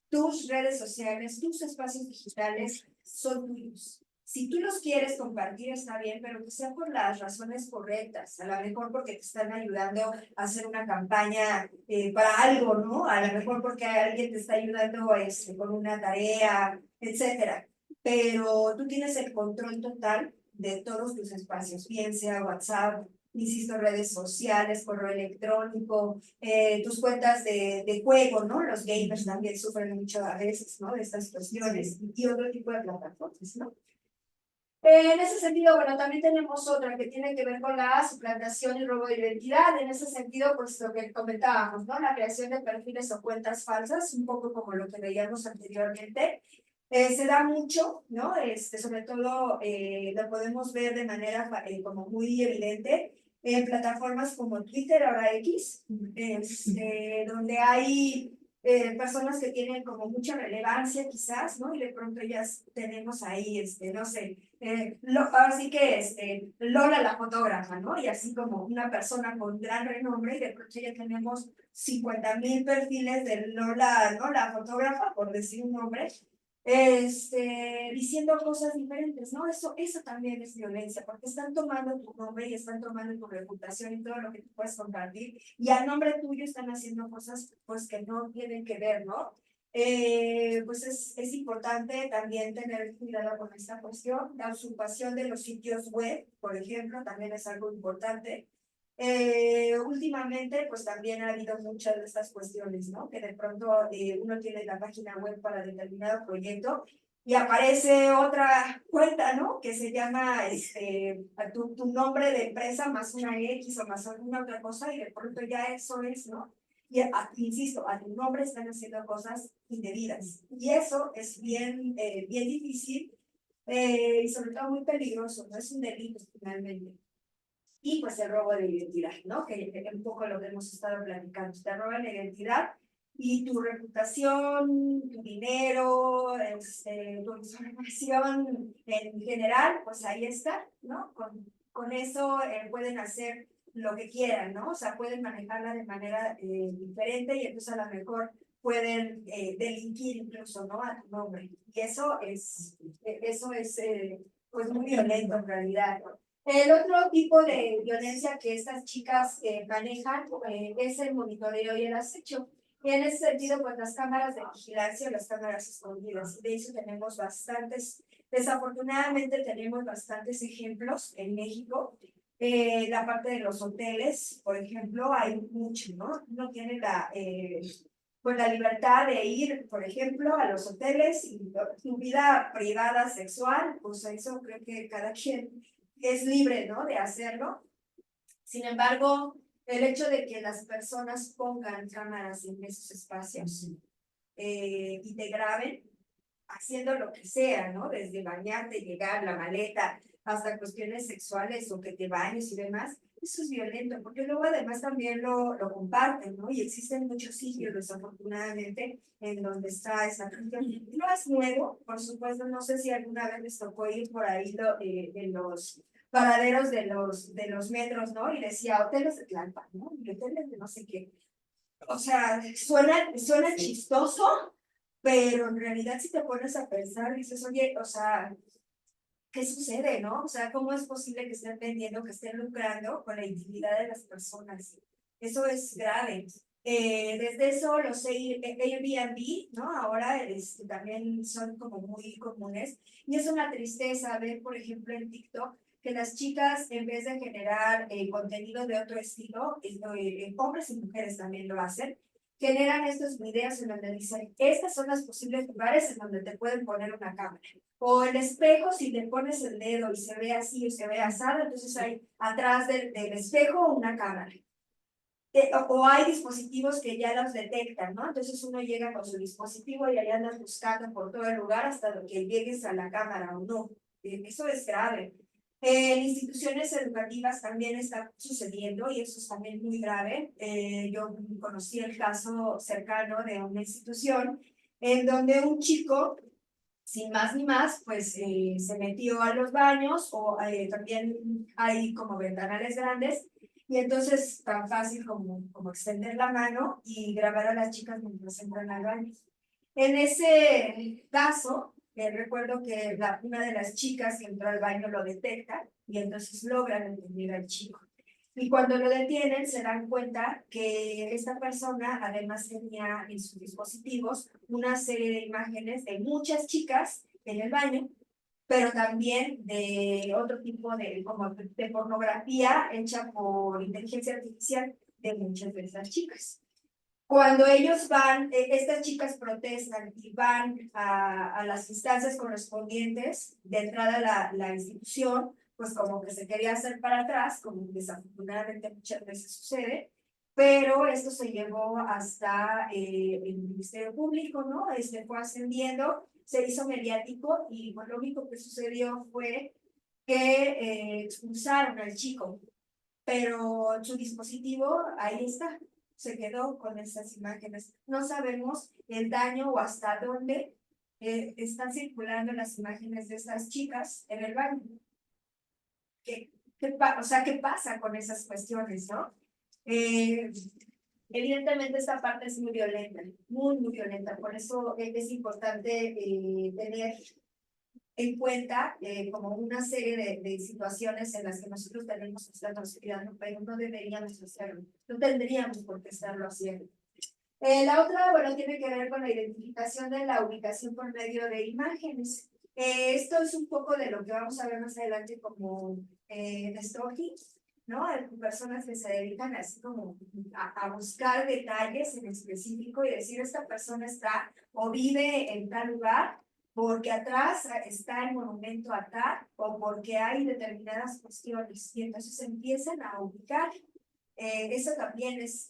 tus redes sociales, tus espacios digitales son tuyos. Si tú los quieres compartir, está bien, pero que sea por las razones correctas. A lo mejor porque te están ayudando a hacer una campaña para algo, ¿no? A lo mejor porque alguien te está ayudando con una tarea, etcétera. Pero tú tienes el control total de todos tus espacios, bien sea WhatsApp, insisto, redes sociales, correo electrónico, tus cuentas de juego, ¿no? Los gamers también sufren mucho a veces, ¿no? De estas cuestiones y otro tipo de plataformas, ¿no? En ese sentido, bueno, también tenemos otra que tiene que ver con la suplantación y robo de identidad. En ese sentido, pues lo que comentábamos, ¿no? La creación de perfiles o cuentas falsas, un poco como lo que veíamos anteriormente. Se da mucho, ¿no? Sobre todo lo podemos ver de manera como muy evidente en plataformas como Twitter, ahora X, donde hay personas que tienen como mucha relevancia quizás, ¿no? Y de pronto ya tenemos ahí, no sé, así que Lola la fotógrafa, ¿no? Y así como una persona con gran renombre y de pronto ya tenemos 50,000 perfiles de Lola, ¿no? La fotógrafa, por decir un nombre, diciendo cosas diferentes, ¿no? Eso también es violencia, porque están tomando tu nombre y están tomando tu reputación y todo lo que tú puedes compartir, y a nombre tuyo están haciendo cosas pues que no tienen que ver, ¿no? Pues es importante también tener cuidado con esta cuestión. La usurpación de los sitios web, por ejemplo, también es algo importante. Últimamente, pues también ha habido muchas de estas cuestiones, ¿no? Que de pronto uno tiene la página web para determinado proyecto y aparece otra cuenta, ¿no? Que se llama tu nombre de empresa más una X o más alguna otra cosa y de pronto ya eso es, ¿no? Y insisto, a tu nombre están haciendo cosas indebidas. Y eso es bien, bien difícil y sobre todo muy peligroso, ¿no? Es un delito finalmente. Y pues el robo de identidad, ¿no? Que un poco lo que hemos estado platicando. Te roban la identidad y tu reputación, tu dinero, tu información en general, pues ahí está, ¿no? Con eso pueden hacer lo que quieran, ¿no? O sea, pueden manejarla de manera diferente y entonces a lo mejor pueden delinquir incluso, ¿no? A tu nombre. Y eso es pues muy violento en realidad. El otro tipo de violencia que estas chicas manejan es el monitoreo y el acecho. Y en ese sentido, pues las cámaras de vigilancia, las cámaras escondidas. De eso tenemos desafortunadamente tenemos bastantes ejemplos en México. La parte de los hoteles, por ejemplo, hay mucho, ¿no? Uno tiene pues la libertad de ir, por ejemplo, a los hoteles y tu vida privada sexual, pues eso creo que cada quien es libre, ¿no? De hacerlo. Sin embargo, el hecho de que las personas pongan cámaras en esos espacios y te graben, haciendo lo que sea, ¿no? Desde bañarte, llegar, la maleta, hasta cuestiones sexuales o que te bañes y demás, eso es violento, porque luego además también lo comparten, ¿no? Y existen muchos sitios, desafortunadamente, en donde está esa cuestión. No es nuevo, por supuesto, no sé si alguna vez les tocó ir por ahí en los paraderos de los metros, ¿no? Y decía hoteles de Tlalpan, ¿no? Y hoteles de no sé qué. O sea, suena chistoso, pero en realidad si te pones a pensar, dices, oye, o sea, ¿qué sucede, no? O sea, ¿cómo es posible que estén vendiendo, que estén lucrando con la intimidad de las personas? Eso es grave. Desde eso, los Airbnb, ¿no? Ahora también son como muy comunes. Y es una tristeza ver, por ejemplo, en TikTok, que las chicas, en vez de generar contenido de otro estilo, hombres y mujeres también lo hacen, generan estos videos en donde dicen, estas son los posibles lugares en donde te pueden poner una cámara. O el espejo, si le pones el dedo y se ve así o se ve asado, entonces hay atrás del espejo una cámara. O hay dispositivos que ya los detectan, ¿no? Entonces uno llega con su dispositivo y ahí andan buscando por todo el lugar hasta que llegues a la cámara o no. Eso es grave. En instituciones educativas también está sucediendo y eso es también muy grave. Yo conocí el caso cercano de una institución en donde un chico sin más ni más, pues se metió a los baños o también hay como ventanales grandes y entonces tan fácil como extender la mano y grabar a las chicas mientras entran al baño. En ese caso, recuerdo que una de las chicas que entró al baño lo detecta y entonces logran detener al chico. Y cuando lo detienen, se dan cuenta que esta persona además tenía en sus dispositivos una serie de imágenes de muchas chicas en el baño, pero también de otro tipo como de pornografía hecha por inteligencia artificial de muchas de esas chicas. Cuando ellos van, estas chicas protestan y van a las instancias correspondientes de entrada a la institución, pues como que se quería hacer para atrás, como desafortunadamente muchas veces sucede, pero esto se llevó hasta el Ministerio Público, ¿no? Fue ascendiendo, se hizo mediático y pues, lo único que sucedió fue que expulsaron al chico, pero su dispositivo ahí está, se quedó con esas imágenes. No sabemos el daño o hasta dónde están circulando las imágenes de estas chicas en el baño. O sea, ¿qué pasa con esas cuestiones, no? Evidentemente esta parte es muy violenta, muy violenta, por eso es importante tener en cuenta como una serie de situaciones en las que nosotros tenemos que estarnos cuidando, pero no deberíamos hacerlo, no tendríamos por qué estarlo haciendo. La otra, bueno, tiene que ver con la identificación de la ubicación por medio de imágenes. Esto es un poco de lo que vamos a ver más adelante como stalking, ¿no? Personas que se dedican así como a buscar detalles en específico y decir, esta persona está o vive en tal lugar porque atrás está el monumento a tal o porque hay determinadas cuestiones y entonces empiezan a ubicar. Eso también es,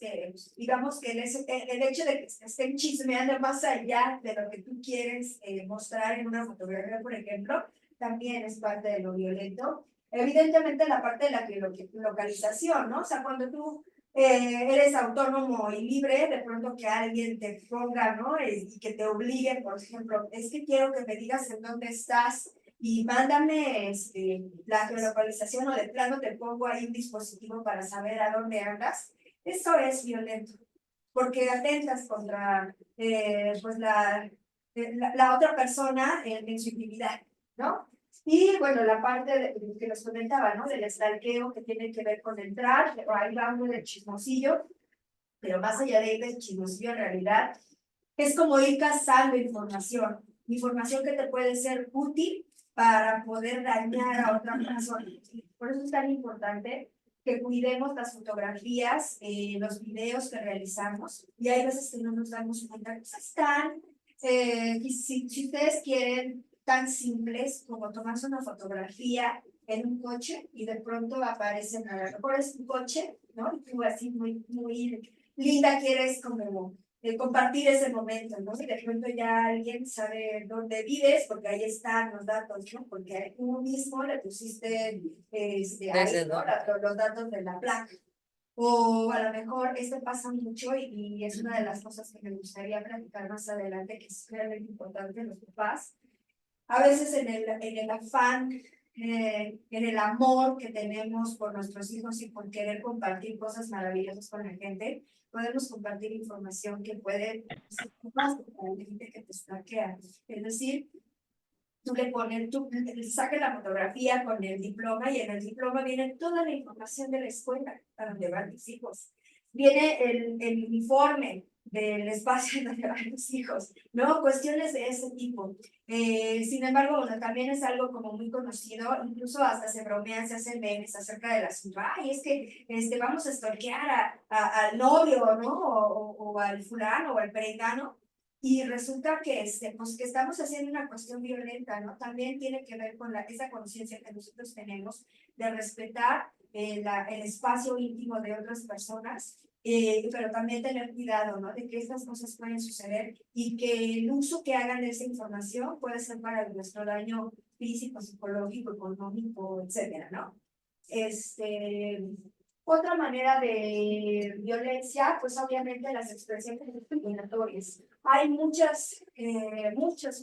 digamos que el hecho de que estén chismeando más allá de lo que tú quieres mostrar en una fotografía, por ejemplo, también es parte de lo violento. Evidentemente la parte de la localización, ¿no? O sea, cuando tú eres autónomo y libre, de pronto que alguien te ponga, ¿no? Y que te obligue, por ejemplo, es que quiero que me digas en dónde estás y mándame la geolocalización o de plano te pongo ahí un dispositivo para saber a dónde andas. Eso es violento, porque atentas contra pues la otra persona en su intimidad, ¿no? Y bueno, la parte que nos comentaba, ¿no? Del stalkeo que tiene que ver con entrar, ahí va uno del chismosillo, pero más allá de ir del chismosillo en realidad, es como ir cazando información que te puede ser útil para poder dañar a otra persona. Por eso es tan importante que cuidemos las fotografías, los videos que realizamos, y hay veces que no nos damos cuenta que están, y si ustedes quieren, tan simples como tomarse una fotografía en un coche y de pronto aparecen, a lo mejor es un coche, ¿no? Y tú así muy linda quieres como compartir ese momento, ¿no? Y de pronto ya alguien sabe dónde vives, porque ahí están los datos, ¿no? Porque tú mismo le pusiste ahí, ¿no? Los datos de la placa. O a lo mejor esto pasa mucho y es una de las cosas que me gustaría platicar más adelante, que es realmente importante en los papás. A veces en el afán, en el amor que tenemos por nuestros hijos y por querer compartir cosas maravillosas con la gente, podemos compartir información que puede ser más para la gente que te stalkea. Es decir, tú le pones, tú le sacas la fotografía con el diploma y en el diploma viene toda la información de la escuela a donde van tus hijos. Viene el uniforme del espacio donde van tus hijos, ¿no? Cuestiones de ese tipo. Sin embargo, bueno, también es algo como muy conocido, incluso hasta se bromean, se hacen memes acerca del asunto. Ay, es que vamos a stalkear al novio, ¿no? O al fulano o al perengano. Y resulta que, pues, que estamos haciendo una cuestión violenta, ¿no? También tiene que ver con esa conciencia que nosotros tenemos de respetar el espacio íntimo de otras personas, pero también tener cuidado, ¿no? De que estas cosas pueden suceder y que el uso que hagan de esa información puede ser para nuestro daño físico, psicológico, económico, etcétera, ¿no? Otra manera de violencia, pues obviamente las expresiones discriminatorias. Hay muchas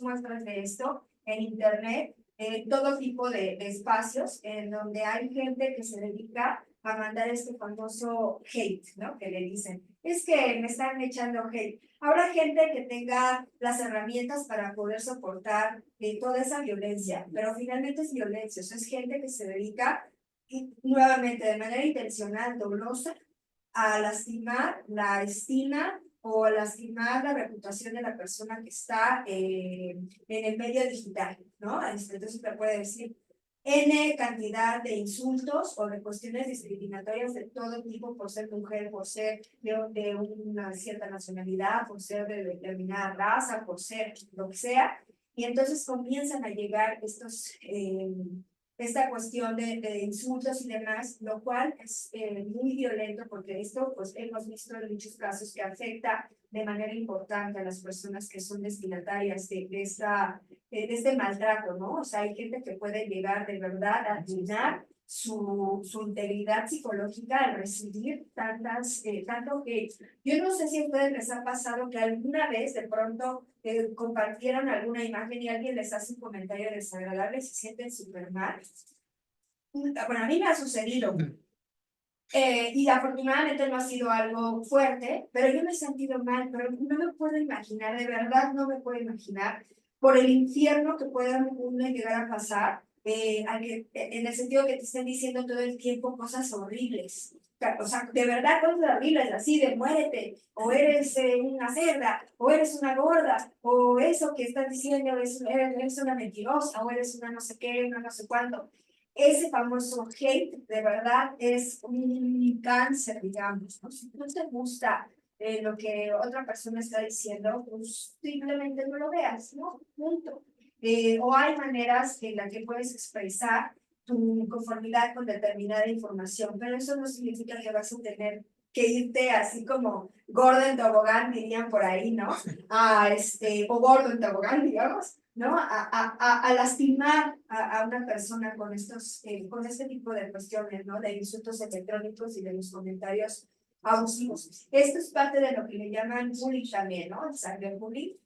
muestras de esto en Internet, todo tipo de espacios en donde hay gente que se dedica a mandar este famoso hate, ¿no? Que le dicen, es que me están echando hate. Habrá gente que tenga las herramientas para poder soportar toda esa violencia, pero finalmente es violencia, o sea, es gente que se dedica y nuevamente de manera intencional, dolosa, a lastimar la estima o a lastimar la reputación de la persona que está en el medio digital, ¿no? Entonces te puede decir N cantidad de insultos o de cuestiones discriminatorias de todo tipo por ser mujer, por ser de una cierta nacionalidad, por ser de determinada raza, por ser lo que sea. Y entonces comienzan a llegar esta cuestión de insultos y demás, lo cual es muy violento porque esto, pues hemos visto en muchos casos que afecta de manera importante a las personas que son destinatarias de este maltrato, ¿no? O sea, hay gente que puede llegar de verdad a dañar su integridad psicológica al recibir tanto hate. Yo no sé si a ustedes les ha pasado que alguna vez de pronto compartieron alguna imagen y alguien les hace un comentario desagradable y se sienten súper mal. Bueno, a mí me ha sucedido. Y afortunadamente no ha sido algo fuerte, pero yo me he sentido mal, pero no me puedo imaginar, de verdad no me puedo imaginar, por el infierno que pueda uno llegar a pasar, en el sentido que te estén diciendo todo el tiempo cosas horribles. O sea, de verdad cosas horribles, así de muérete, o eres una cerda, o eres una gorda, o eso que estás diciendo eres una mentirosa, o eres una no sé qué, una no sé cuándo. Ese famoso hate, de verdad, es un cáncer, digamos, ¿no? Si no te gusta lo que otra persona está diciendo, pues simplemente no lo veas, ¿no? Punto. O hay maneras en las que puedes expresar tu conformidad con determinada información, pero eso no significa que vas a tener que irte así como gordo en tobogán, dirían por ahí, ¿no? O gordo en tobogán, digamos, ¿no? A lastimar a una persona con este tipo de cuestiones, ¿no? De insultos electrónicos y de los comentarios abusivos. Esto es parte de lo que le llaman bullying también, ¿no? El cyberbullying,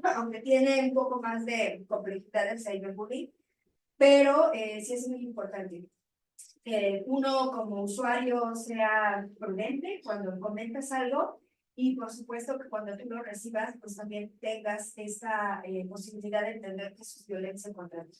aunque tiene un poco más de complejidad el cyberbullying, pero sí es muy importante que uno como usuario sea prudente cuando comentas algo y por supuesto que cuando tú lo recibas, pues también tengas esa posibilidad de entender que eso es violencia contra ti.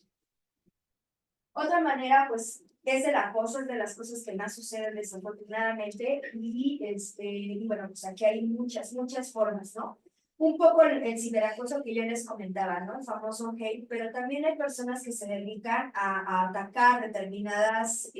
Otra manera, pues, es el acoso, es de las cosas que más suceden desafortunadamente y bueno, pues aquí hay muchas formas, ¿no? Un poco el ciberacoso que yo les comentaba, ¿no? El famoso hate, pero también hay personas que se dedican a atacar a determinadas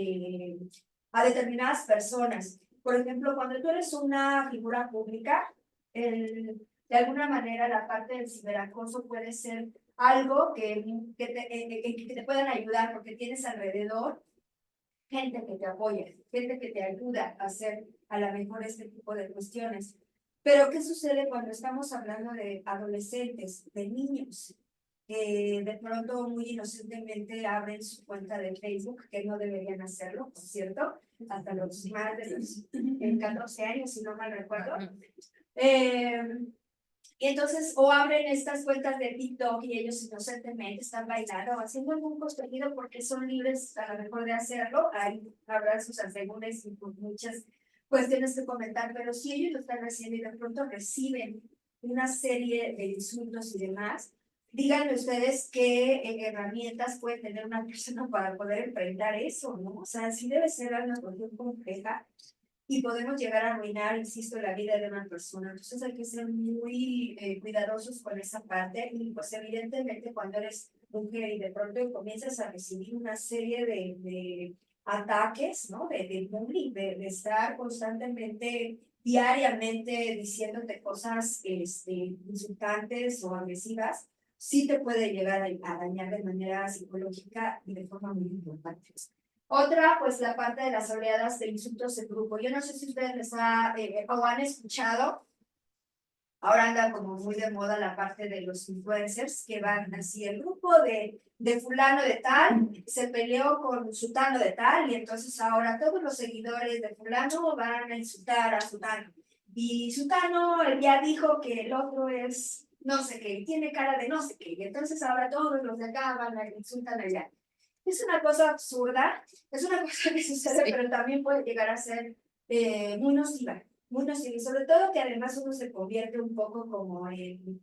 personas. Por ejemplo, cuando tú eres una figura pública, de alguna manera la parte del ciberacoso puede ser algo que te puedan ayudar porque tienes alrededor gente que te apoya, gente que te ayuda a hacer a lo mejor este tipo de cuestiones. Pero ¿qué sucede cuando estamos hablando de adolescentes, de niños? De pronto muy inocentemente abren su cuenta de Facebook, que no deberían hacerlo, por cierto, hasta los más de los 14 años, si no mal recuerdo. Y entonces, o abren estas cuentas de TikTok y ellos inocentemente están bailando o haciendo algún contenido porque son libres a lo mejor de hacerlo. Ahí habrá sus asegúnes y pues muchas cuestiones que comentar, pero si ellos lo están haciendo y de pronto reciben una serie de insultos y demás, díganme ustedes qué herramientas puede tener una persona para poder enfrentar eso, ¿no? O sea, sí debe ser una cuestión compleja y podemos llegar a arruinar, insisto, la vida de una persona. Entonces hay que ser muy cuidadosos con esa parte y pues evidentemente cuando eres mujer y de pronto comienzas a recibir una serie de ataques, ¿no? De bullying, de estar constantemente, diariamente diciéndote cosas insultantes o agresivas, sí te puede llegar a dañar de manera psicológica y de forma muy importante. Otra, pues la parte de las oleadas de insultos en grupo. Yo no sé si ustedes o han escuchado, ahora anda como muy de moda la parte de los influencers que van así, el grupo de fulano de tal se peleó con sutano de tal y entonces ahora todos los seguidores de fulano van a insultar a sutano. Y sutano ya dijo que el otro es no sé qué, tiene cara de no sé qué, y entonces ahora todos los de acá van a insultar allá. Es una cosa absurda, es una cosa que sucede, sí, pero también puede llegar a ser muy nociva, y sobre todo que además uno se convierte un poco como en,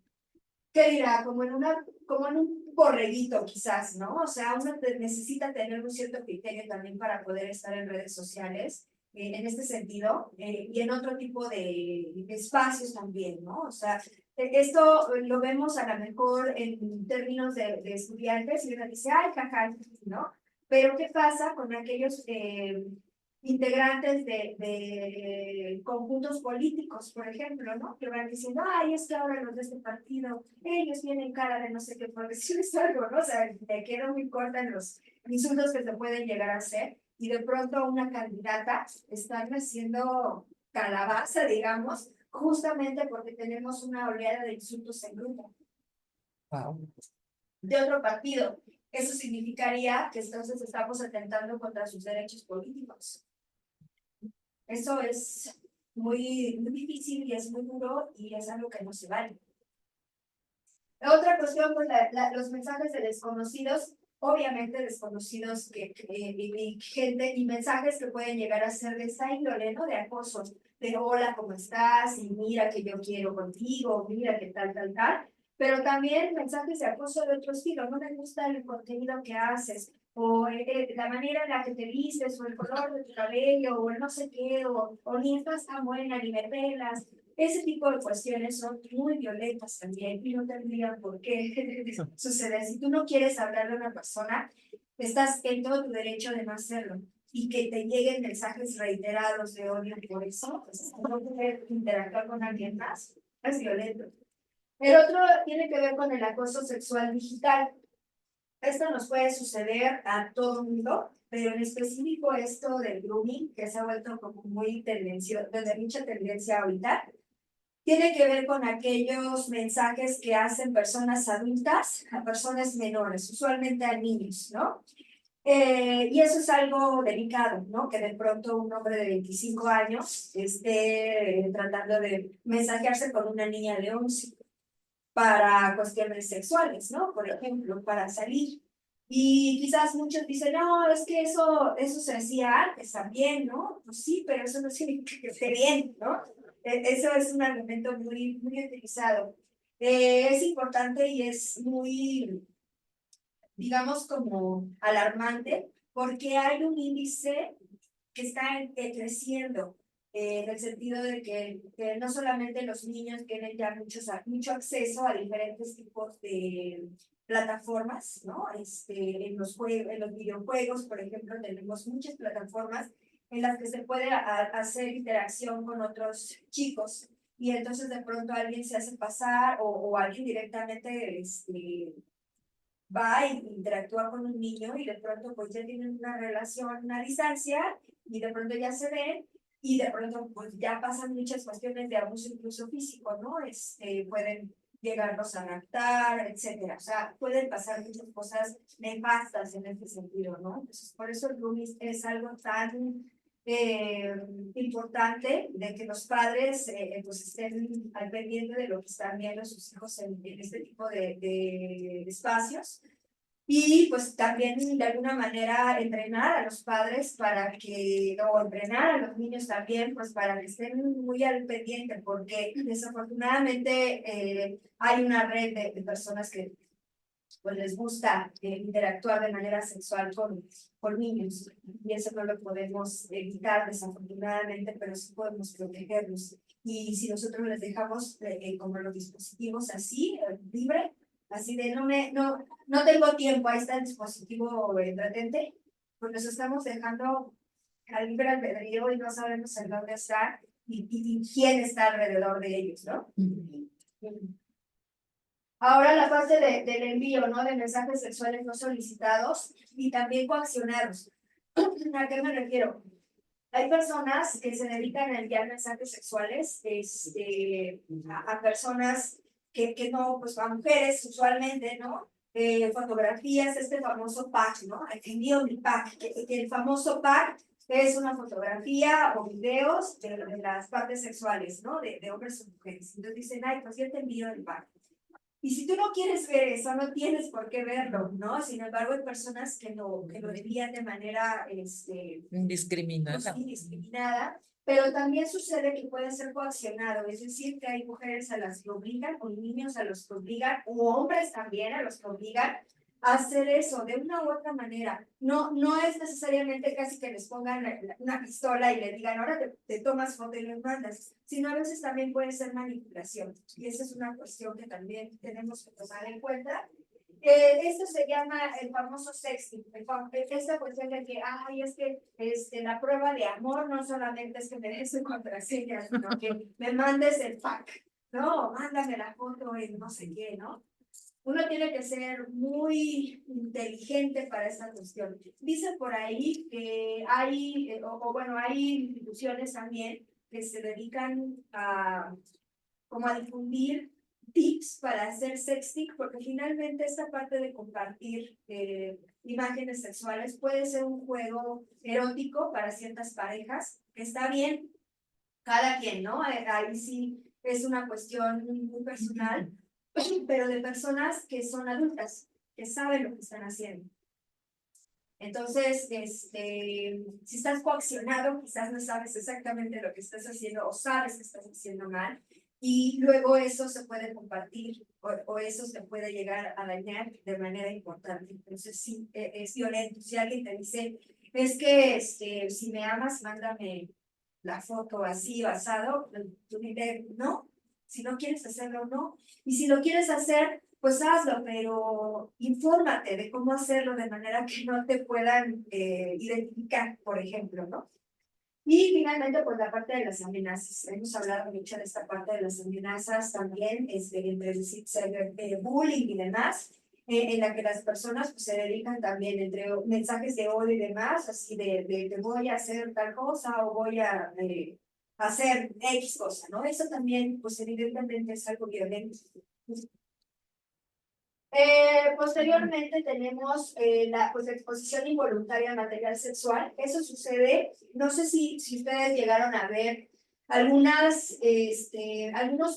¿qué dirá? Como en un borreguito quizás, ¿no? O sea, uno necesita tener un cierto criterio también para poder estar en redes sociales, en este sentido, y en otro tipo de espacios también, ¿no? O sea, esto lo vemos a lo mejor en términos de estudiantes y uno dice, ay, jaja, ¿no? Pero ¿qué pasa con aquellos integrantes de conjuntos políticos, por ejemplo, ¿no? Que van diciendo, ay, es que ahora los de este partido, ellos tienen cara de no sé qué, por decirles algo, ¿no? O sea, te quedan muy cortas los insultos que te pueden llegar a hacer y de pronto una candidata está haciendo calabaza, digamos, justamente porque tenemos una oleada de insultos en grupo. Wow. De otro partido. Eso significaría que entonces estamos atentando contra sus derechos políticos. Eso es muy difícil y es muy duro y es algo que no se vale. Otra cuestión, pues los mensajes de desconocidos, obviamente desconocidos y gente y mensajes que pueden llegar a ser de esa índole, ¿no? De acoso, de hola, ¿cómo estás? Y mira que yo quiero contigo, mira que tal, pero también mensajes de acoso de otro estilo, no me gusta el contenido que haces, o la manera en la que te vistes, o el color de tu cabello, o el no sé qué, o ni estás tan buena, ni me pelas. Ese tipo de cuestiones son muy violentas también y no tendrían por qué suceder. Si tú no quieres hablar de una persona, estás en todo tu derecho de no hacerlo. Y que te lleguen mensajes reiterados de odio por eso, pues no poder interactuar con alguien más, es violento. El otro tiene que ver con el acoso sexual digital. Esto nos puede suceder a todo mundo, pero en específico esto del grooming, que se ha vuelto como muy de mucha tendencia ahorita, tiene que ver con aquellos mensajes que hacen personas adultas a personas menores, usualmente a niños, ¿no? Y eso es algo delicado, ¿no? Que de pronto un hombre de 25 años esté tratando de mensajearse con una niña de 11 para cuestiones sexuales, ¿no? Por ejemplo, para salir. Y quizás muchos dicen, no, es que eso se hacía antes también, ¿no? Pues sí, pero eso no significa que esté bien, ¿no? Eso es un argumento muy, muy utilizado. Es importante y es muy, digamos, como alarmante, porque hay un índice que está creciendo, en el sentido de que no solamente los niños tienen ya mucho acceso a diferentes tipos de plataformas, ¿no? En los videojuegos, por ejemplo, tenemos muchas plataformas en las que se puede hacer interacción con otros chicos y entonces de pronto alguien se hace pasar o alguien directamente va e interactúa con un niño y de pronto pues ya tienen una relación a distancia y de pronto ya se ven y de pronto pues ya pasan muchas cuestiones de abuso incluso físico, ¿no? Pueden llegarlos a raptar, etcétera. O sea, pueden pasar muchas cosas nefastas en este sentido, ¿no? Entonces, por eso el grooming es algo tan eh, importante de que los padres pues estén al pendiente de lo que están viendo sus hijos en este tipo de espacios y pues también de alguna manera entrenar a los padres para que, o entrenar a los niños también, pues para que estén muy al pendiente, porque desafortunadamente hay una red de personas que pues les gusta interactuar de manera sexual con niños. Y eso no lo podemos evitar, desafortunadamente, pero sí podemos protegerlos. Y si nosotros les dejamos como los dispositivos así, libre, así de no tengo tiempo, ahí está el dispositivo latente, pues los estamos dejando al libre albedrío y no sabemos en dónde está y quién está alrededor de ellos, ¿no? Ahora la parte del envío, ¿no? De mensajes sexuales no solicitados y también coaccionados. ¿A qué me refiero? Hay personas que se dedican a enviar mensajes sexuales a personas que no, pues a mujeres usualmente, ¿no? Fotografías, este famoso pack, ¿no? Te envío mi pack, que el famoso pack es una fotografía o videos de las partes sexuales, ¿no? De hombres o mujeres. Entonces dicen, ay, pues yo te envío el pack. Y si tú no quieres ver eso, no tienes por qué verlo, ¿no? Sin embargo, hay personas que lo envían de manera Indiscriminada. indiscriminada, pero también sucede que puede ser coaccionado, es decir, que hay mujeres a las que obligan, o niños a los que obligan, o hombres también a los que obligan a hacer eso de una u otra manera. No es necesariamente casi que les pongan una pistola y le digan, ahora te tomas foto y lo mandas, sino a veces también puede ser manipulación. Y esa es una cuestión que también tenemos que tomar en cuenta. Esto se llama el famoso sexting, esta cuestión de que, ay, es que la prueba de amor no solamente es que me des su contraseña, sino que me mandes el pack, no, mándame la foto y no sé qué, ¿no? Uno tiene que ser muy inteligente para esta cuestión. Dice por ahí que hay, bueno, hay instituciones también que se dedican como a difundir tips para hacer sexting, porque finalmente esta parte de compartir imágenes sexuales puede ser un juego erótico para ciertas parejas, que está bien, cada quien, ¿no? Ahí sí es una cuestión muy personal, pero de personas que son adultas, que saben lo que están haciendo. Entonces, si estás coaccionado, quizás no sabes exactamente lo que estás haciendo o sabes que estás haciendo mal, y luego eso se puede compartir o eso se puede llegar a dañar de manera importante. Entonces, sí, es violento. Si alguien te dice, es que si me amas, mándame la foto así, basado, tú dices, no, si no quieres hacerlo, no. Y si lo quieres hacer, pues hazlo, pero infórmate de cómo hacerlo de manera que no te puedan identificar, por ejemplo, ¿no? Y finalmente, pues la parte de las amenazas. Hemos hablado mucho de esta parte de las amenazas también, entre el bullying y demás, en la que las personas pues, se dedican también entre mensajes de odio y demás, así de voy a hacer tal cosa o voy a hacer X cosa, ¿no? Eso también, pues evidentemente es algo violento. Posteriormente tenemos la pues, exposición involuntaria a material sexual. Eso sucede, no sé si ustedes llegaron a ver algunos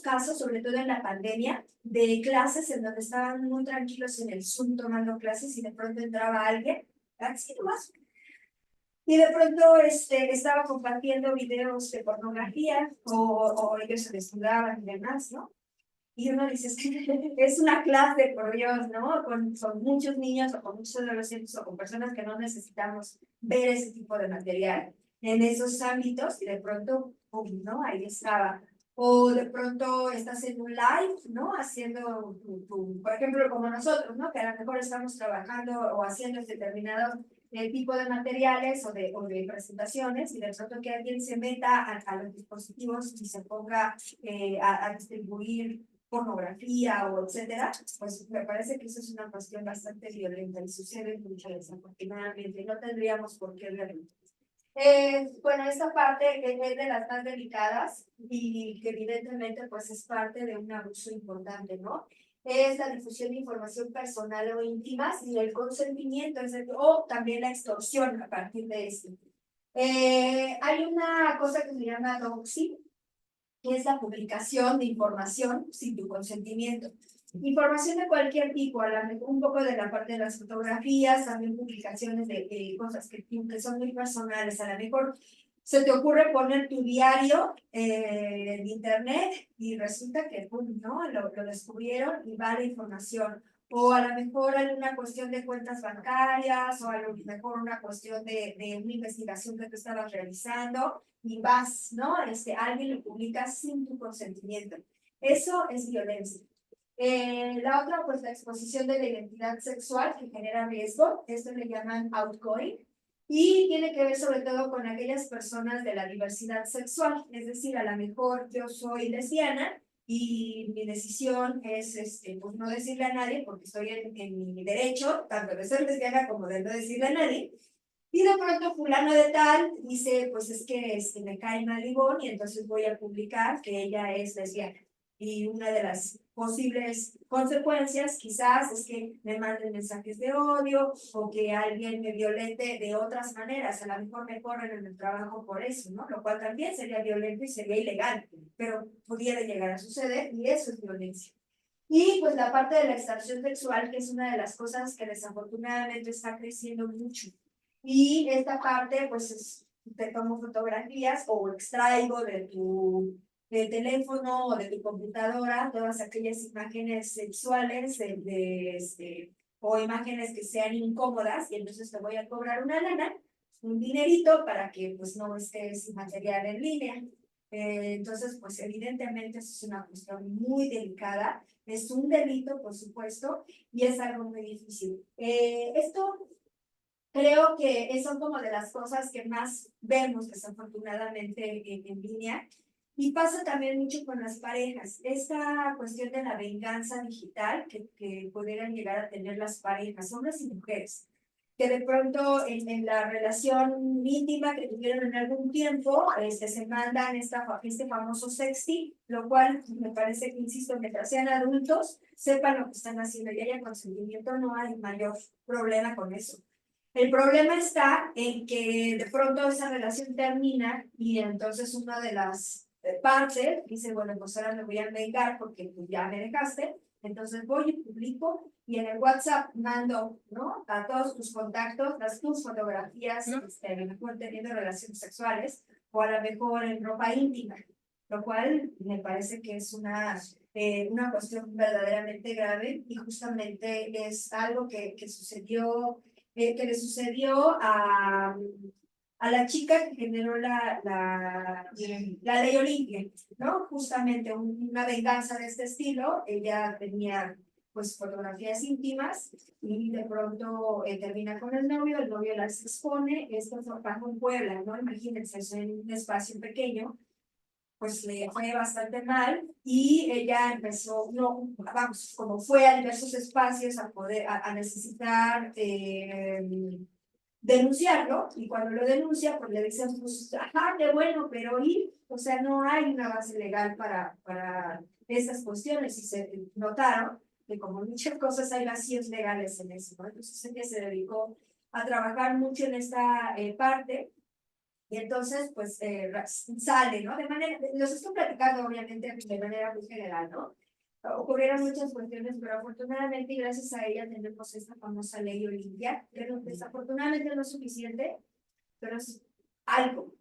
casos, sobre todo en la pandemia, de clases en donde estaban muy tranquilos en el Zoom tomando clases y de pronto entraba alguien, así nomás, y de pronto estaba compartiendo videos de pornografía o ellos se desnudaban y demás, ¿no? Y uno dice, es una clase, por Dios, ¿no? Con muchos niños o con muchos adolescentes o con personas que no necesitamos ver ese tipo de material en esos ámbitos y de pronto, ¡pum!, ¿no? Ahí estaba. O de pronto estás en un live, ¿no? Haciendo, por ejemplo, como nosotros, ¿no? Que a lo mejor estamos trabajando o haciendo determinado tipo de materiales o de presentaciones y de pronto que alguien se meta a los dispositivos y se ponga a distribuir pornografía o etcétera, pues me parece que eso es una cuestión bastante violenta y sucede mucho desafortunadamente, no tendríamos por qué verlo. Bueno, esta parte es de las más delicadas y que evidentemente pues es parte de un abuso importante, ¿no? Es la difusión de información personal o íntima sin el consentimiento, o también la extorsión a partir de esto. Hay una cosa que se llama doxing, que es la publicación de información sin tu consentimiento. Información de cualquier tipo, un poco de la parte de las fotografías, también publicaciones de cosas que son muy personales. A lo mejor se te ocurre poner tu diario en internet y resulta que, pum, ¿no? Lo descubrieron y va la información. O a lo mejor hay una cuestión de cuentas bancarias, o a lo mejor una cuestión de una investigación que tú estabas realizando y vas, ¿no? Alguien lo publica sin tu consentimiento. Eso es violencia. La otra, pues la exposición de la identidad sexual que genera riesgo, esto le llaman outgoing, y tiene que ver sobre todo con aquellas personas de la diversidad sexual, es decir, a lo mejor yo soy lesbiana y mi decisión es pues no decirle a nadie porque estoy en mi derecho, tanto de ser lesbiana como de no decirle a nadie. Y de pronto fulano de tal dice, pues es que me cae mal Ivonne y entonces voy a publicar que ella es lesbiana. Y una de las posibles consecuencias quizás es que me manden mensajes de odio o que alguien me violente de otras maneras. A lo mejor me corren en el trabajo por eso, ¿no? Lo cual también sería violento y sería ilegal, pero pudiera llegar a suceder y eso es violencia. Y pues la parte de la extorsión sexual, que es una de las cosas que desafortunadamente está creciendo mucho. Y esta parte, pues, te tomo fotografías o extraigo del teléfono o de tu computadora todas aquellas imágenes sexuales o imágenes que sean incómodas y entonces te voy a cobrar una lana, un dinerito para que pues no estés material en línea. Entonces, pues evidentemente eso es una cuestión muy delicada, es un delito, por supuesto, y es algo muy difícil. Esto creo que son como de las cosas que más vemos desafortunadamente en línea. Y pasa también mucho con las parejas. Esta cuestión de la venganza digital que pudieran llegar a tener las parejas, hombres y mujeres, que de pronto en la relación íntima que tuvieron en algún tiempo, se mandan este famoso sexting, lo cual me parece que, insisto, mientras sean adultos, sepan lo que están haciendo y haya consentimiento, no hay mayor problema con eso. El problema está en que de pronto esa relación termina y entonces una de las partes dice, bueno, pues ahora me voy a vengar porque pues, ya me dejaste, entonces voy y publico y en el WhatsApp mando, ¿no? A todos tus contactos, tus fotografías, a lo mejor teniendo relaciones sexuales o a lo mejor en ropa íntima, lo cual me parece que es una cuestión verdaderamente grave y justamente es algo que le sucedió a la chica que generó la ley Olimpia, ¿no? Justamente una venganza de este estilo. Ella tenía pues fotografías íntimas y de pronto termina con el novio las expone. Esto pasó en Puebla, ¿no? Imagínense, es en un espacio pequeño, pues le fue bastante mal y ella empezó, no, vamos, como fue a diversos espacios a necesitar denunciarlo, y cuando lo denuncia, pues le dicen, pues, ajá, qué bueno, pero ¿y? O sea, no hay una base legal para esas cuestiones, y se notaron, que como muchas cosas hay vacíos legales en eso, ¿no? Entonces ella se dedicó a trabajar mucho en esta parte. Y entonces, pues, sale, ¿no? De manera, los estoy platicando, obviamente, de manera muy general, ¿no? Ocurrieron muchas cuestiones, pero afortunadamente, y gracias a ella, tenemos esta famosa ley Olimpia, que desafortunadamente no es suficiente, pero es algo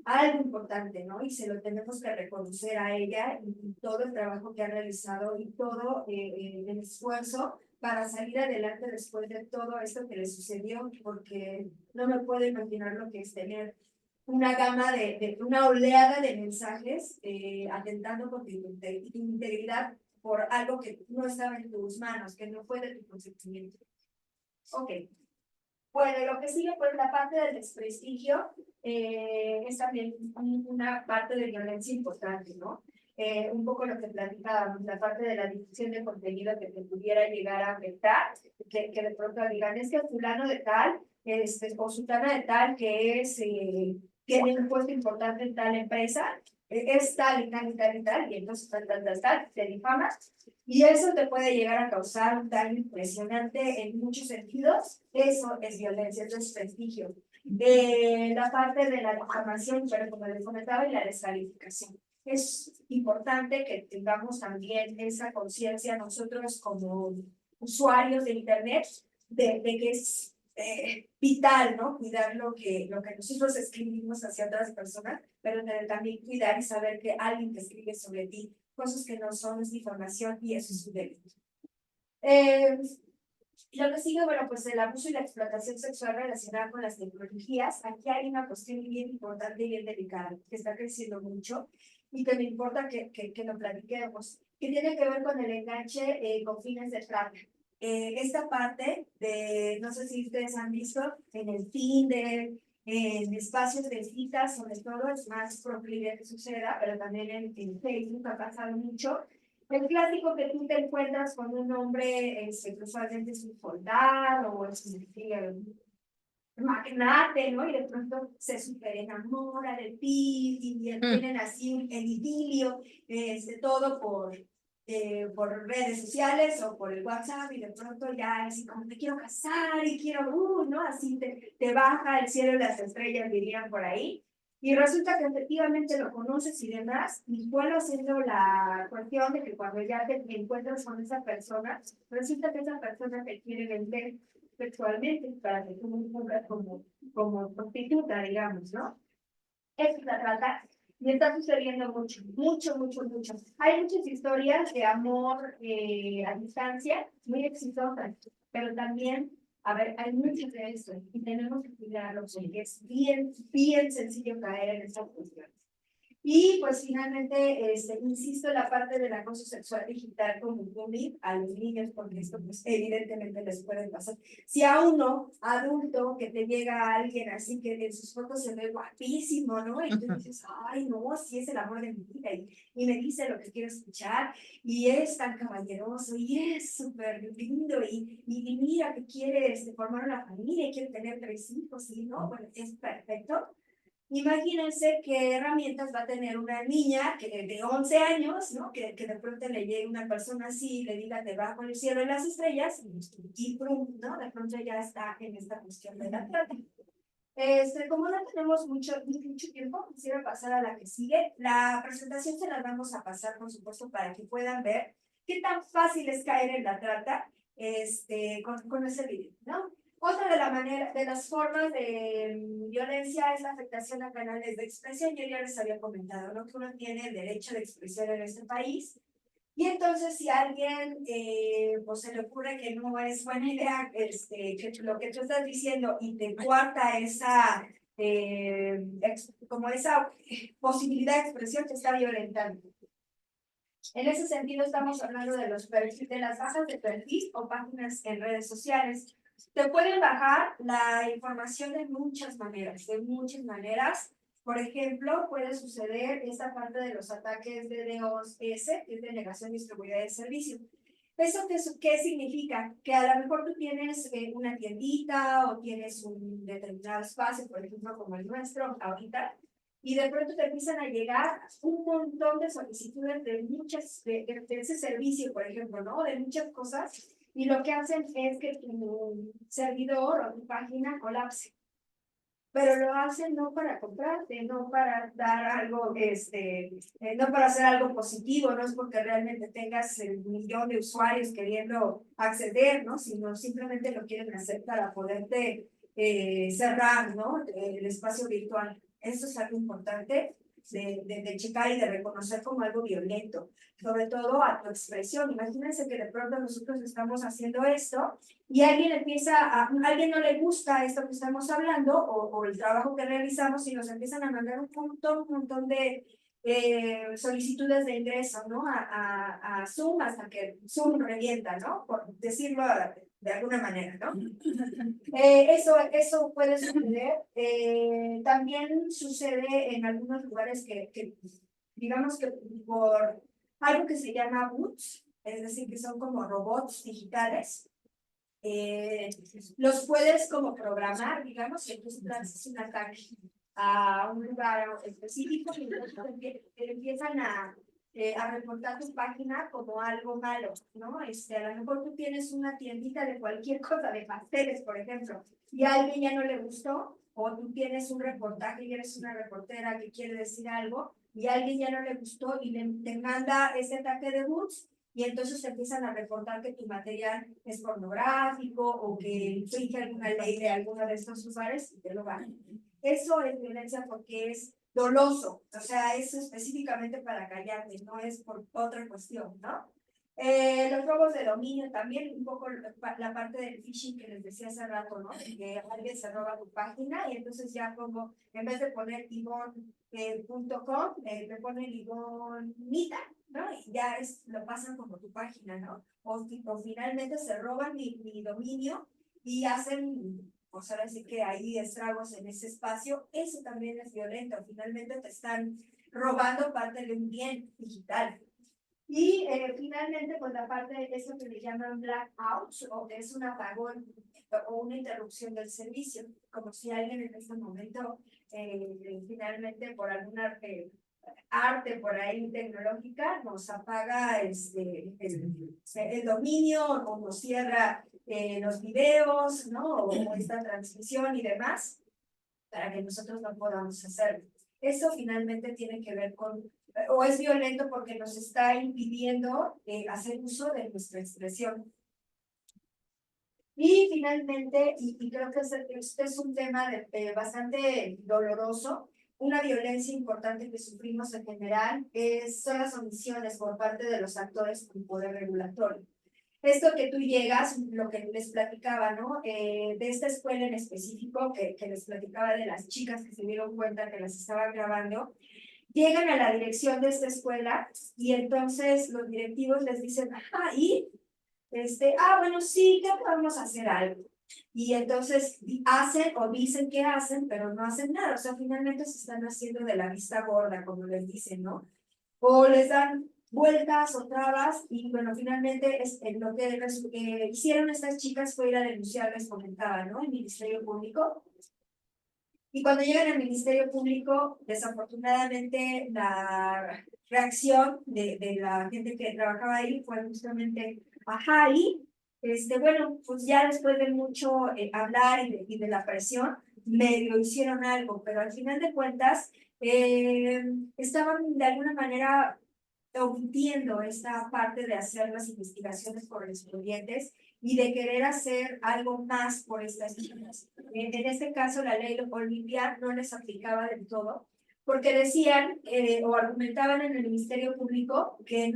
importante, ¿no? Y se lo tenemos que reconocer a ella y todo el trabajo que ha realizado y todo el esfuerzo para salir adelante después de todo esto que le sucedió, porque no me puedo imaginar lo que es tener una gama una oleada de mensajes atentando con tu integridad por algo que no estaba en tus manos, que no fue de tu consentimiento. Ok. Bueno, lo que sigue, pues la parte del desprestigio es también una parte de violencia importante, ¿no? Un poco lo que platicábamos, la parte de la difusión de contenido que te pudiera llegar a afectar, que de pronto digan, es que fulano de tal, o sultana de tal, que es, tiene un puesto importante en tal empresa, es tal y tal y tal y tal, y entonces tal, te difamas, y eso te puede llegar a causar un daño impresionante en muchos sentidos. Eso es violencia, es desprestigio. La parte de la difamación, pero como les comentaba, y la descalificación. Es importante que tengamos también esa conciencia nosotros como usuarios de Internet, de que es vital, ¿no? Cuidar lo que nosotros escribimos hacia otras personas, pero también cuidar y saber que alguien que escribe sobre ti cosas que no son, es difamación y eso es un delito. Lo que sigue, bueno, pues el abuso y la explotación sexual relacionada con las tecnologías. Aquí hay una cuestión bien importante y bien delicada, que está creciendo mucho y que me importa que lo platiquemos, que tiene que ver con el enganche con fines de trata. Esta parte de, no sé si ustedes han visto, en el Tinder, en espacios de citas, sobre todo es más proclive que suceda, pero también en Facebook ha pasado mucho. El clásico que tú te encuentras con un hombre, usualmente es un soldado o es un magnate, ¿no? Y de pronto se super enamora de ti y tienen así el idilio, todo por redes sociales o por el WhatsApp y de pronto ya así como me quiero casar y quiero, ¿no? Así te baja el cielo y las estrellas, dirían por ahí. Y resulta que efectivamente lo conoces y demás, y vuelvo haciendo la cuestión de que cuando ya te encuentras con esa persona, resulta que esa persona te quiere vender sexualmente para que tú me pongas como prostituta, digamos, ¿no? Eso es la trata. Y está sucediendo mucho, mucho, mucho, mucho. Hay muchas historias de amor a distancia muy exitosas, pero también, a ver, hay muchas de eso y tenemos que cuidarlo porque es bien, bien sencillo caer en esas cuestiones. Y pues finalmente, insisto, la parte del acoso sexual digital como bullying a los niños, porque esto pues evidentemente les puede pasar. Si a uno, adulto, que te llega alguien así que en sus fotos se ve guapísimo, ¿no? Y tú dices, ay, no, sí es el amor de mi vida, y me dice lo que quiero escuchar, y es tan caballeroso, y es súper lindo, y mira que quiere formar una familia, y quiere tener 3 hijos, y no, bueno, es perfecto. Imagínense qué herramientas va a tener una niña que de 11 años, ¿no? Que de pronto le llegue una persona así y le diga te bajo el cielo y las estrellas y prum, ¿no? De pronto ya está en esta cuestión de la trata. Como no tenemos mucho tiempo, quisiera pasar a la que sigue. La presentación se la vamos a pasar, por supuesto, para que puedan ver qué tan fácil es caer en la trata con ese video, ¿no? Otra de las formas de violencia es la afectación a canales de expresión. Yo ya les había comentado, ¿no? Que uno tiene el derecho de expresión en este país. Y entonces, si a alguien pues se le ocurre que no es buena idea que lo que tú estás diciendo y te cuarta esa, como esa posibilidad de expresión, te está violentando. En ese sentido, estamos hablando de de las bajas de perfil o páginas en redes sociales. Te pueden bajar la información de muchas maneras, Por ejemplo, puede suceder esta parte de los ataques de DDoS, que es de negación distribuida de servicio. ¿Eso qué significa? Que a lo mejor tú tienes una tiendita o tienes un determinado espacio, por ejemplo, como el nuestro ahorita, y de pronto te empiezan a llegar un montón de solicitudes de ese servicio, por ejemplo, ¿no? De muchas cosas, y lo que hacen es que tu servidor o tu página colapse. Pero lo hacen no para comprarte, no para dar algo, no para hacer algo positivo, no es porque realmente tengas el millón de usuarios queriendo acceder, ¿no? Sino simplemente lo quieren hacer para poderte cerrar, ¿no? El espacio virtual. Eso es algo importante de checar y de reconocer como algo violento, sobre todo a tu expresión. Imagínense que de pronto nosotros estamos haciendo esto y alguien no le gusta esto que estamos hablando o el trabajo que realizamos y nos empiezan a mandar un montón de solicitudes de ingreso, ¿no? A Zoom hasta que Zoom revienta, ¿no? Por decirlo de alguna manera, ¿no? Eso puede suceder. También sucede en algunos lugares que digamos que por algo que se llama bots, es decir, que son como robots digitales, los puedes como programar, digamos, y entonces haces un ataque a un lugar específico y entonces empiezan a reportar tu página como algo malo, ¿no? A lo mejor tú tienes una tiendita de cualquier cosa, de pasteles, por ejemplo, y a alguien ya no le gustó, o tú tienes un reportaje y eres una reportera que quiere decir algo, y a alguien ya no le gustó y te manda ese ataque de bots, y entonces empiezan a reportar que tu material es pornográfico o que infringe alguna ley de alguno de estos lugares y te lo van. Eso es violencia porque es doloso, o sea, es específicamente para callarte, no es por otra cuestión, ¿no? Los robos de dominio también, un poco la parte del phishing que les decía hace rato, ¿no? Que alguien se roba tu página y entonces ya como, en vez de poner ivon.com, me ponen ivonmita, ¿no? Y ya lo pasan como tu página, ¿no? O finalmente se roban mi dominio y hacen, pues ahora sí que hay estragos en ese espacio. Eso también es violento. Finalmente te están robando parte de un bien digital. Y finalmente, pues la parte de eso que le llaman blackouts, o que es un apagón o una interrupción del servicio, como si alguien en este momento, finalmente por alguna arte por ahí tecnológica, nos apaga el dominio, o nos cierra los videos, ¿no? O esta transmisión y demás, para que nosotros no podamos hacerlo. Eso finalmente tiene que ver con, o es violento porque nos está impidiendo hacer uso de nuestra expresión. Y finalmente, y creo que este es un tema bastante doloroso, una violencia importante que sufrimos en general son las omisiones por parte de los actores con poder regulatorio. Esto que tú llegas, lo que les platicaba, ¿no? De esta escuela en específico, que les platicaba de las chicas que se dieron cuenta que las estaban grabando, llegan a la dirección de esta escuela y entonces los directivos les dicen, bueno, sí, que podemos hacer algo. Y entonces hacen o dicen que hacen, pero no hacen nada. O sea, finalmente se están haciendo de la vista gorda, como les dicen, ¿no? O les dan vueltas o trabas y bueno, finalmente lo que hicieron estas chicas fue ir a denunciar, les comentaba, ¿no? El Ministerio Público. Y cuando llegan al Ministerio Público, desafortunadamente la reacción de la gente que trabajaba ahí fue justamente, bueno, pues ya después de mucho hablar y de la presión, medio hicieron algo, pero al final de cuentas estaban de alguna manera omitiendo esta parte de hacer las investigaciones correspondientes y de querer hacer algo más por estas chicas. En este caso, la ley Olimpia no les aplicaba del todo, porque decían o argumentaban en el Ministerio Público que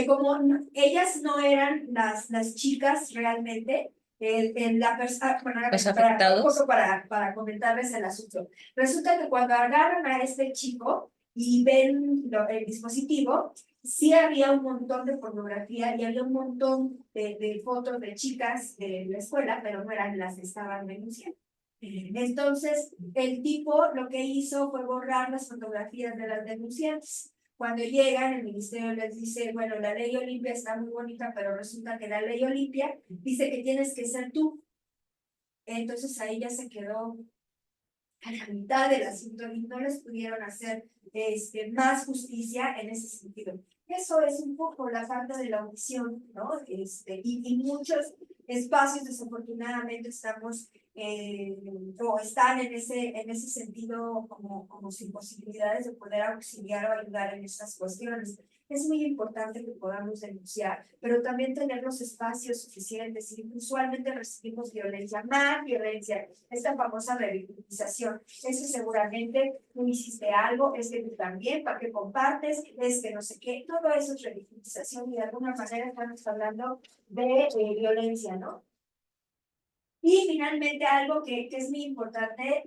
como ellas no eran las chicas realmente, Los afectados. para comentarles el asunto. Resulta que cuando agarran a este chico y ven el dispositivo, sí había un montón de pornografía y había un montón de fotos de chicas de la escuela, pero no eran las que estaban denunciando. Entonces, el tipo lo que hizo fue borrar las fotografías de las denunciantes. Cuando llegan, el ministerio les dice, bueno, la ley Olimpia está muy bonita, pero resulta que la ley Olimpia dice que tienes que ser tú. Entonces ahí ya se quedó a la mitad del asunto y no les pudieron hacer más justicia en ese sentido. Eso es un poco la falta de la audición, ¿no? Y muchos espacios desafortunadamente estamos o están en ese sentido como sin posibilidades de poder auxiliar o ayudar en estas cuestiones. Es muy importante que podamos denunciar, pero también tener los espacios suficientes. Y usualmente recibimos violencia, más violencia, esta famosa revictimización. Eso seguramente tú hiciste algo, es que tú también, para que compartes, es que no sé qué, todo eso es revictimización y de alguna manera estamos hablando de violencia, ¿no? Y finalmente algo que es muy importante,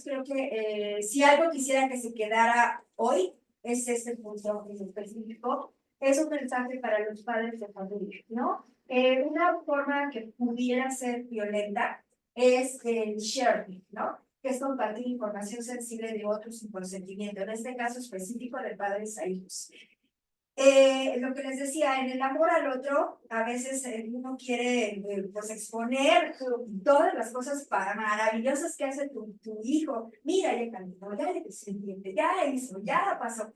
creo que si algo quisiera que se quedara hoy, es este punto en específico, es un mensaje para los padres de familia, ¿no? Una forma que pudiera ser violenta es el sharing, ¿no? Que es compartir información sensible de otros sin consentimiento, en este caso específico de padres a hijos. Lo que les decía, en el amor al otro, a veces uno quiere pues exponer todas las cosas maravillosas que hace tu hijo. Mira, ya caminó, ya le descendiente, ya hizo, ya pasó.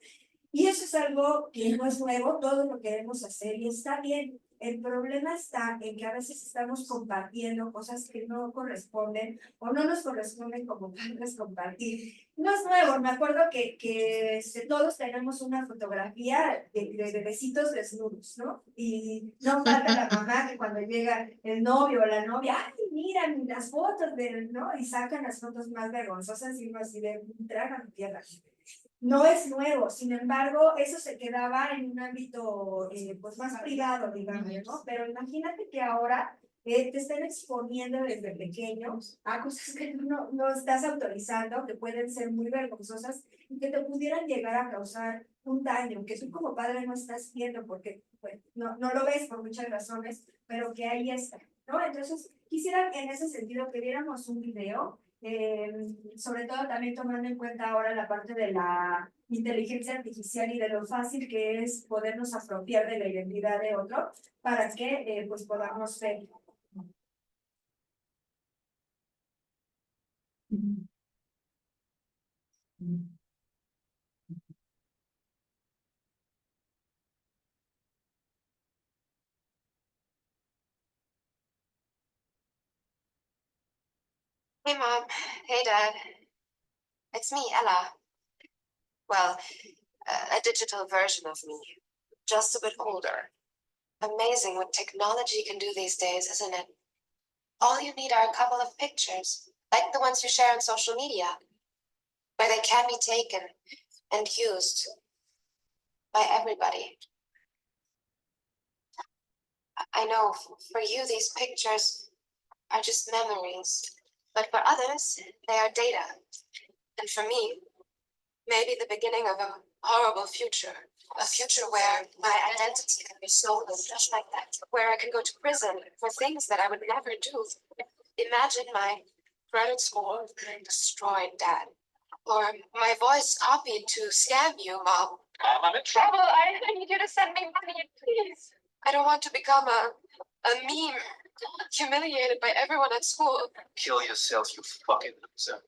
Y eso es algo que no es nuevo, todo lo queremos hacer y está bien. El problema está en que a veces estamos compartiendo cosas que no corresponden o no nos corresponden como padres compartir. No es nuevo, me acuerdo que todos tenemos una fotografía de bebecitos desnudos, ¿no? Y no falta la mamá que cuando llega el novio o la novia, ¡ay, mira las fotos ¿no? Y sacan las fotos más vergonzosas y uno así de tragan tierra. No es nuevo, sin embargo, eso se quedaba en un ámbito pues más privado, digamos, ¿no? Pero imagínate que ahora te estén exponiendo desde pequeño a cosas que no estás autorizando, que pueden ser muy vergonzosas y que te pudieran llegar a causar un daño, que tú como padre no estás viendo porque pues, no lo ves por muchas razones, pero que ahí está, ¿no? Entonces, quisiera en ese sentido que viéramos un video sobre todo también tomando en cuenta ahora la parte de la inteligencia artificial y de lo fácil que es podernos apropiar de la identidad de otro para que pues podamos ver. Hey, Mom. Hey, Dad. It's me, Ella. Well, a digital version of me, just a bit older. Amazing what technology can do these days, isn't it? All you need are a couple of pictures, like the ones you share on social media, where they can be taken and used by everybody. I know for you, these pictures are just memories, but for others, they are data. And for me, maybe the beginning of a horrible future. A future where my identity can be stolen just like that. Where I can go to prison for things that I would never do. Imagine my credit score destroyed, Dad. Or my voice copied to scam you, Mom. I'm in trouble. I need you to send me money, please. I don't want to become a meme, humiliated by everyone at school. Kill yourself, you fucking loser.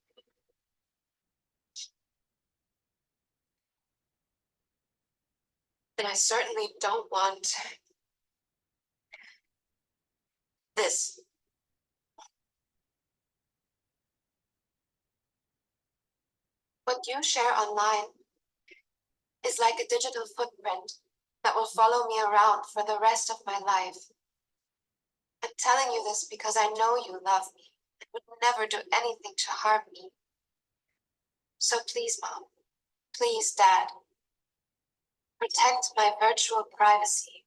And I certainly don't want this. What you share online is like a digital footprint that will follow me around for the rest of my life. I'm telling you this because I know you love me and would never do anything to harm me. So please, Mom, please, Dad, protect my virtual privacy.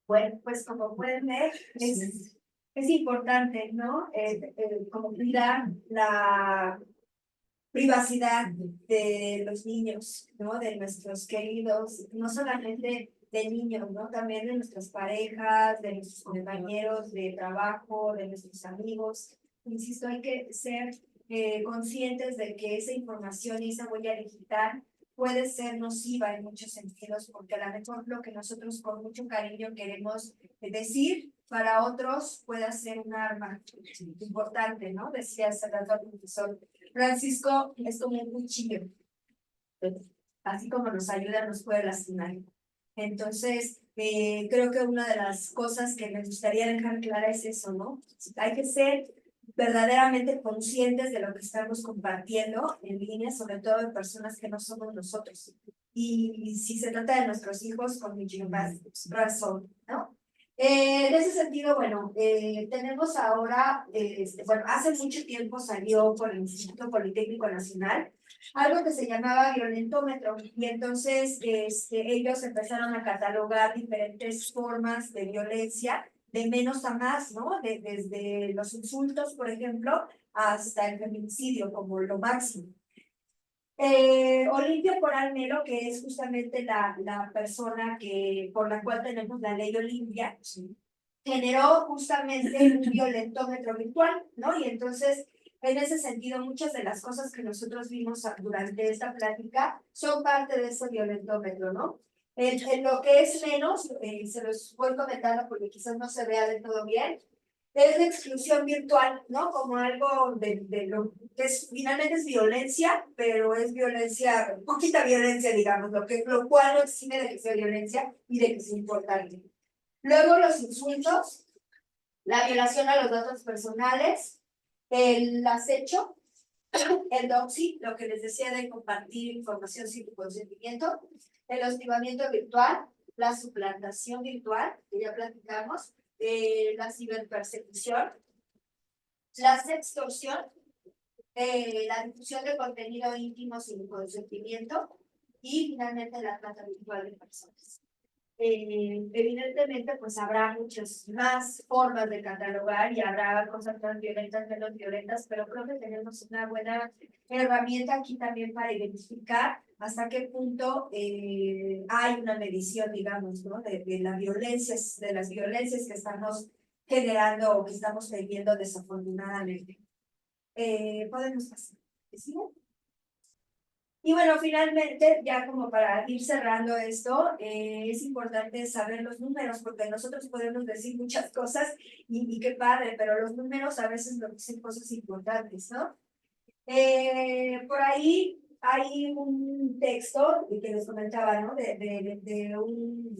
Bueno, pues como pueden ver, es importante, ¿no? Como cuidar la privacidad de los niños, ¿no? De nuestros queridos, no solamente de niños, ¿no? También de nuestras parejas, de nuestros compañeros de trabajo, de nuestros amigos. Insisto, hay que ser conscientes de que esa información y esa huella digital puede ser nociva en muchos sentidos, porque a lo mejor lo que nosotros con mucho cariño queremos decir, para otros puede ser un arma importante, ¿no? Decía hace rato el profesor Francisco, es como un cuchillo. Así como nos ayuda, nos puede lastimar. Entonces, creo que una de las cosas que me gustaría dejar clara es eso, ¿no? Hay que ser verdaderamente conscientes de lo que estamos compartiendo en línea, sobre todo de personas que no somos nosotros. Y si se trata de nuestros hijos, con mucha más razón, ¿no? En ese sentido, bueno, tenemos ahora, bueno, hace mucho tiempo salió por el Instituto Politécnico Nacional algo que se llamaba violentómetro, y entonces ellos empezaron a catalogar diferentes formas de violencia, de menos a más, ¿no? Desde los insultos, por ejemplo, hasta el feminicidio como lo máximo. Olimpia Coral Melo, que es justamente la persona por la cual tenemos la ley Olimpia, generó justamente un violentómetro virtual, ¿no? Y entonces, en ese sentido, muchas de las cosas que nosotros vimos durante esta plática son parte de ese violentómetro, ¿no? En lo que es menos, se los voy comentando porque quizás no se vea de todo bien, es la exclusión virtual, ¿no? Como algo de lo que finalmente es violencia, pero es violencia, poquita violencia, digamos, lo cual no exime de que sea violencia y de que sea importante. Luego los insultos, la violación a los datos personales, el acecho, el doxing, lo que les decía de compartir información sin tu consentimiento, el hostigamiento virtual, la suplantación virtual, que ya platicamos, la ciberpersecución, la sextorsión, la difusión de contenido íntimo sin consentimiento y finalmente la trata virtual de personas. Evidentemente, pues habrá muchas más formas de catalogar y habrá cosas más violentas, menos violentas, pero creo que tenemos una buena herramienta aquí también para identificar hasta qué punto hay una medición, digamos, ¿no? De las violencias que estamos generando o que estamos teniendo desafortunadamente. Podemos pasar. ¿Sí? Y bueno, finalmente, ya como para ir cerrando esto, es importante saber los números, porque nosotros podemos decir muchas cosas y qué padre, pero los números a veces nos dicen cosas importantes, ¿no? Por ahí hay un texto que les comentaba, ¿no? De un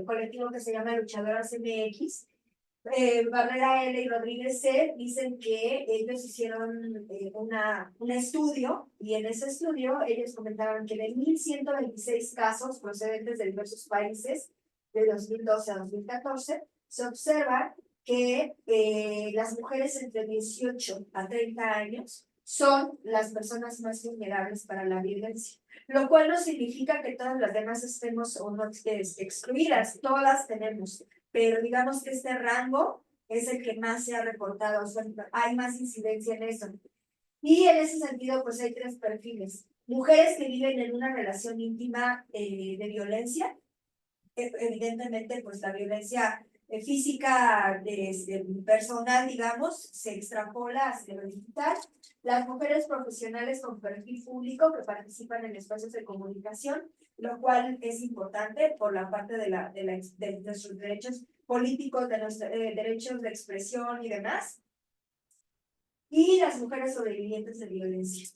colectivo que se llama Luchadoras MX. Barrera L y Rodríguez C dicen que ellos hicieron un estudio, y en ese estudio ellos comentaban que de 1,126 casos procedentes de diversos países de 2012 a 2014 se observa que las mujeres entre 18 a 30 años son las personas más vulnerables para la violencia, lo cual no significa que todas las demás estemos o no excluidas, todas tenemos, pero digamos que este rango es el que más se ha reportado, o sea, hay más incidencia en eso. Y en ese sentido, pues hay tres perfiles. Mujeres que viven en una relación íntima de violencia, evidentemente, pues la violencia física personal, digamos, se extrapola hacia lo digital. Las mujeres profesionales con perfil público que participan en espacios de comunicación, lo cual es importante por la parte de nuestros derechos políticos, de nuestros derechos de expresión y demás. Y las mujeres sobrevivientes de violencia.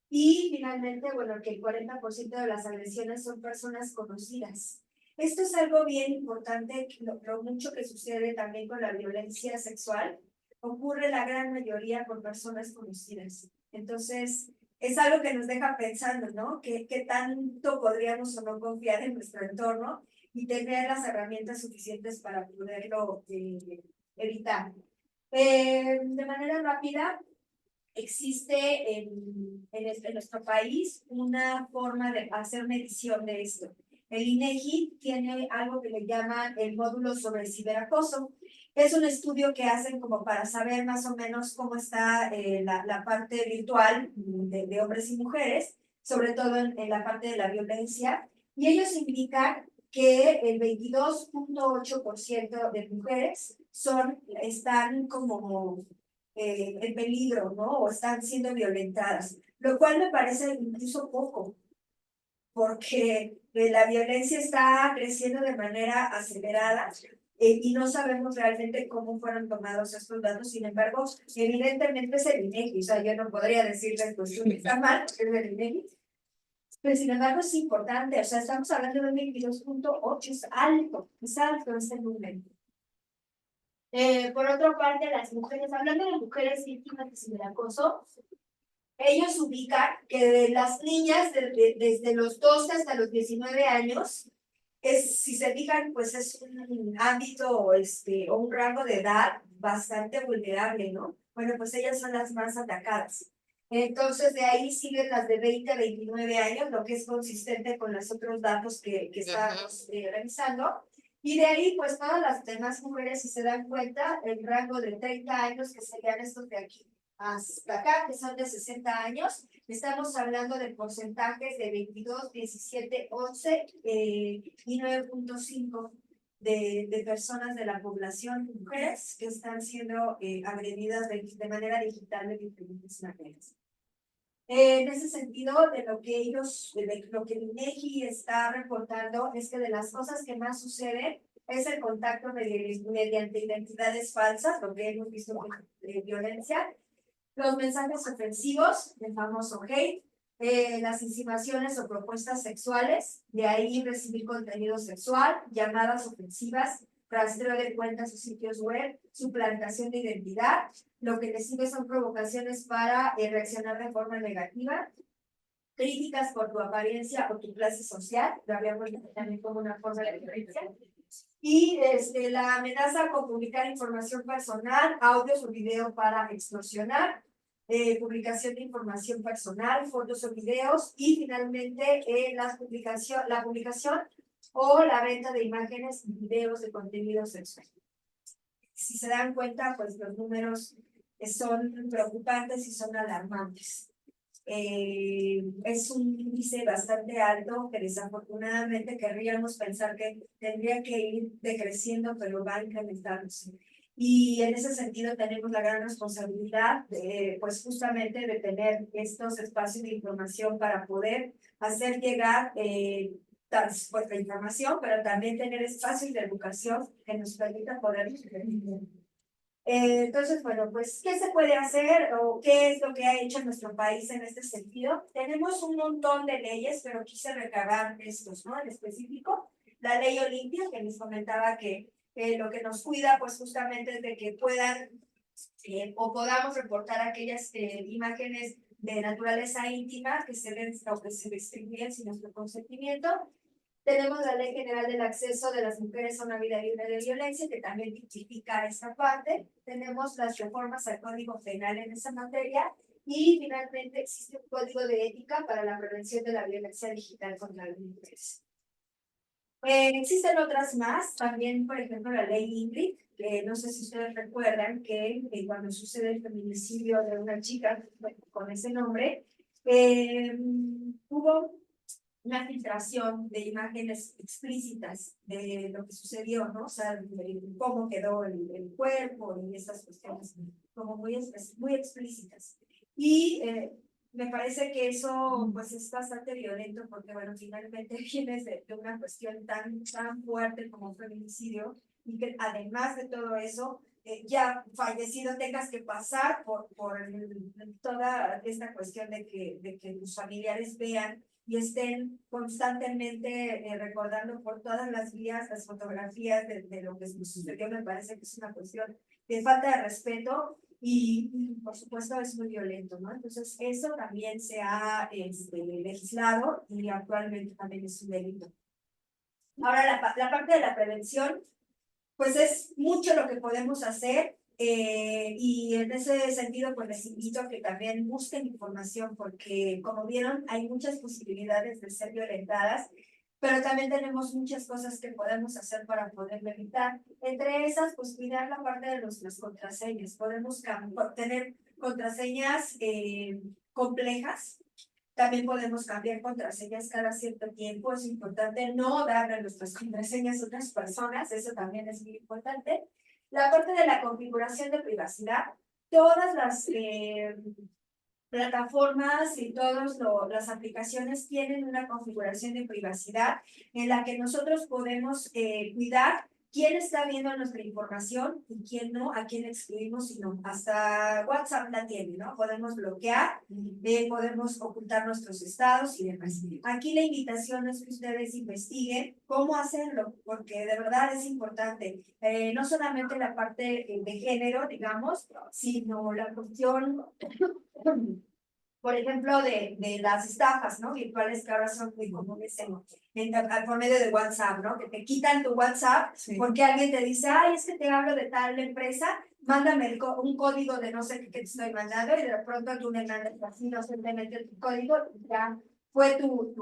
Y finalmente, bueno, que el 40% de las agresiones son personas conocidas. Esto es algo bien importante, lo mucho que sucede también con la violencia sexual, ocurre la gran mayoría con personas conocidas. Entonces, es algo que nos deja pensando, ¿no? ¿Qué tanto podríamos o no confiar en nuestro entorno y tener las herramientas suficientes para poderlo evitar? De manera rápida, existe en nuestro país una forma de hacer medición de esto. El INEGI tiene algo que le llaman el módulo sobre ciberacoso. Es un estudio que hacen como para saber más o menos cómo está la parte virtual de hombres y mujeres, sobre todo en la parte de la violencia, y ellos indican que el 22.8% de mujeres están como en peligro, ¿no? O están siendo violentadas, lo cual me parece incluso poco. porque la violencia está creciendo de manera acelerada. Y no sabemos realmente cómo fueron tomados estos datos. Sin embargo, evidentemente es el INEGI, o sea, yo no podría decirles pues que está mal, porque es el INEGI, pero sin embargo es importante, o sea, estamos hablando de un 22.8, es alto ese número. Por otra parte, las mujeres, hablando de mujeres víctimas de ciberacoso, ellos ubican que de las niñas desde los 12 hasta los 19 años, si se fijan, pues es un ámbito o un rango de edad bastante vulnerable, ¿no? Bueno, pues ellas son las más atacadas. Entonces, de ahí siguen las de 20 a 29 años, lo que es consistente con los otros datos que estamos revisando. Y de ahí, pues todas las demás mujeres, si se dan cuenta, el rango de 30 años, que serían estos de aquí hasta acá, que son de 60 años, estamos hablando de porcentajes de 22, 17, 11 y 9.5 de personas de la población, mujeres, que están siendo agredidas de manera digital de diferentes maneras. En ese sentido, de lo que el INEGI está reportando es que de las cosas que más suceden es el contacto mediante identidades falsas, lo que hemos visto con violencia, los mensajes ofensivos, el famoso hate, las insinuaciones o propuestas sexuales, de ahí recibir contenido sexual, llamadas ofensivas, rastreo de cuentas o sitios web, suplantación de identidad. Lo que le sigue son provocaciones para reaccionar de forma negativa, críticas por tu apariencia o tu clase social, lo habíamos visto también como una forma de violencia. Y la amenaza con publicar información personal, audios o video para extorsionar, publicación de información personal, fotos o videos, y finalmente la publicación o la venta de imágenes y videos de contenido sexual. Si se dan cuenta, pues los números son preocupantes y son alarmantes. Es un índice bastante alto que desafortunadamente querríamos pensar que tendría que ir decreciendo, pero va incrementándose. Y en ese sentido tenemos la gran responsabilidad pues justamente de tener estos espacios de información para poder hacer llegar pues, la información, pero también tener espacios de educación que nos permita poder entonces, bueno, pues, ¿qué se puede hacer o qué es lo que ha hecho nuestro país en este sentido? Tenemos un montón de leyes, pero quise recabar estos, ¿no? En específico, la ley Olimpia, que les comentaba que lo que nos cuida, pues, justamente es de que puedan o podamos reportar aquellas imágenes de naturaleza íntima que se ven o que se distribuyen sin nuestro consentimiento. Tenemos la Ley General del Acceso de las Mujeres a una Vida Libre de Violencia, que también tipifica esta parte. Tenemos las reformas al Código Penal en esa materia. Y finalmente existe un Código de Ética para la prevención de la violencia digital contra las mujeres. Existen otras más, también, por ejemplo, la Ley Ingrid, que no sé si ustedes recuerdan que cuando sucede el feminicidio de una chica con ese nombre, hubo una filtración de imágenes explícitas de lo que sucedió, ¿no? O sea, de cómo quedó el cuerpo y estas cuestiones como muy explícitas. Y me parece que eso pues es bastante violento porque, bueno, finalmente vienes de una cuestión tan fuerte como un feminicidio y que además de todo eso, ya fallecido tengas que pasar por toda esta cuestión de que tus familiares vean y estén constantemente recordando por todas las vías las fotografías de lo que sucedió. Me parece que es una cuestión de falta de respeto y por supuesto es muy violento, ¿no? Entonces eso también se ha legislado y actualmente también es un delito. Ahora la parte de la prevención, pues es mucho lo que podemos hacer. Y en ese sentido, pues les invito a que también busquen información porque, como vieron, hay muchas posibilidades de ser violentadas, pero también tenemos muchas cosas que podemos hacer para poderlo evitar. Entre esas, pues cuidar la parte de nuestras contraseñas. Podemos tener contraseñas complejas. También podemos cambiar contraseñas cada cierto tiempo. Es importante no darle nuestras contraseñas a otras personas. Eso también es muy importante. La parte de la configuración de privacidad, todas las plataformas y todas las aplicaciones tienen una configuración de privacidad en la que nosotros podemos cuidar quién está viendo nuestra información y quién no, a quién excluimos y no. Hasta WhatsApp la tiene, ¿no? Podemos bloquear, podemos ocultar nuestros estados y demás. Aquí la invitación es que ustedes investiguen cómo hacerlo, porque de verdad es importante. No solamente la parte de género, digamos, sino la cuestión, por ejemplo, de las estafas, ¿no? Virtuales que ahora son muy comunes por medio de WhatsApp, ¿no? Que te quitan tu WhatsApp porque alguien te dice, ay, es que te hablo de tal empresa, mándame un código de no sé qué te estoy mandando, y de pronto tú me mandas así inocentemente tu código, ya fue tu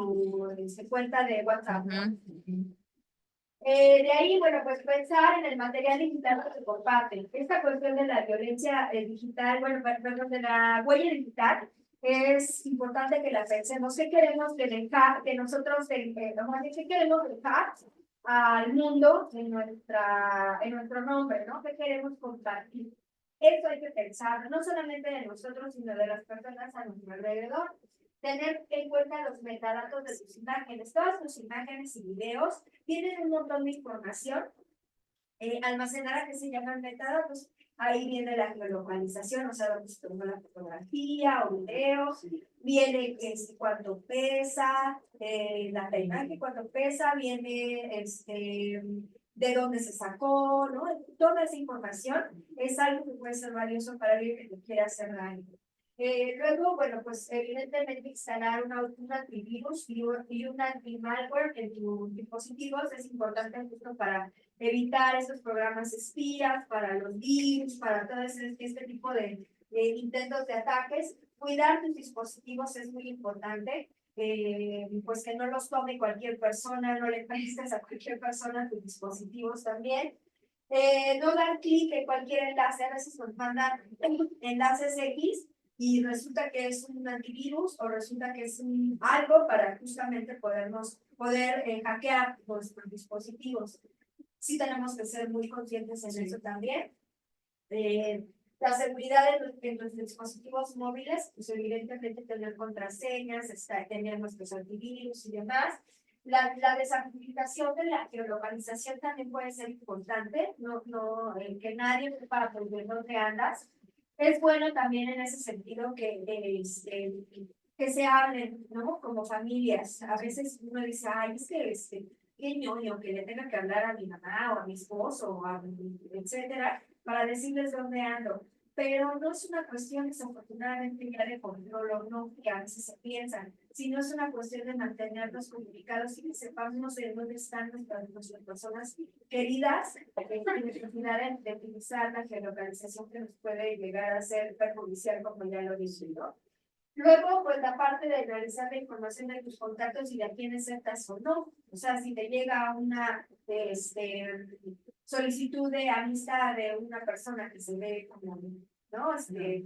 cuenta de WhatsApp, ¿no? De ahí, bueno, pues pensar en el material digital que se comparte. Esta cuestión de la violencia digital, bueno, perdón, de la huella digital, es importante que la pensemos. ¿Qué queremos dejar, que nosotros, qué queremos dejar al mundo en nuestro nombre, ¿no? ¿Qué queremos compartir? Eso hay que pensar, no solamente de nosotros, sino de las personas a nuestro alrededor. Tener en cuenta los metadatos de sus imágenes. Todas sus imágenes y videos tienen un montón de información almacenada que se llaman metadatos. Ahí viene la geolocalización, o sea, dónde se tomó la fotografía o video, viene cuánto pesa, la imagen, cuánto pesa, viene de dónde se sacó, ¿no? Toda esa información es algo que puede ser valioso para alguien que te quiera hacer daño. Luego, bueno, pues evidentemente instalar un antivirus y un anti-malware en tus dispositivos es importante justo para evitar esos programas espías, para los virus, para todo este tipo de intentos de ataques. Cuidar tus dispositivos es muy importante, pues que no los tome cualquier persona, no le prestes a cualquier persona tus dispositivos también. No dar clic en cualquier enlace, a veces nos mandan enlaces X y resulta que es un antivirus o resulta que es algo para justamente poder hackear nuestros dispositivos. Sí tenemos que ser muy conscientes en eso también. La seguridad de los dispositivos móviles, pues evidentemente tener contraseñas, tener nuestros antivirus y demás. La desamplificación de la geolocalización también puede ser importante, que nadie sepa por dónde andas. Es bueno también en ese sentido que se hablen, ¿no? Como familias. A veces uno dice, ay, es que qué ñoño que le tenga que hablar a mi mamá o a mi esposo o a etcétera, para decirles dónde ando. Pero no es una cuestión desafortunadamente ya de control o no, que a veces se piensan, sino es una cuestión de mantenernos comunicados y que sepamos de dónde están nuestras personas queridas, sin necesidad de utilizar la geolocalización que nos puede llegar a ser perjudicial, como ya lo dije, ¿no? Luego, pues la parte de realizar la información de tus contactos y de a quién aceptas o no. O sea, si te llega una solicitud de amistad de una persona que se ve como, ¿no?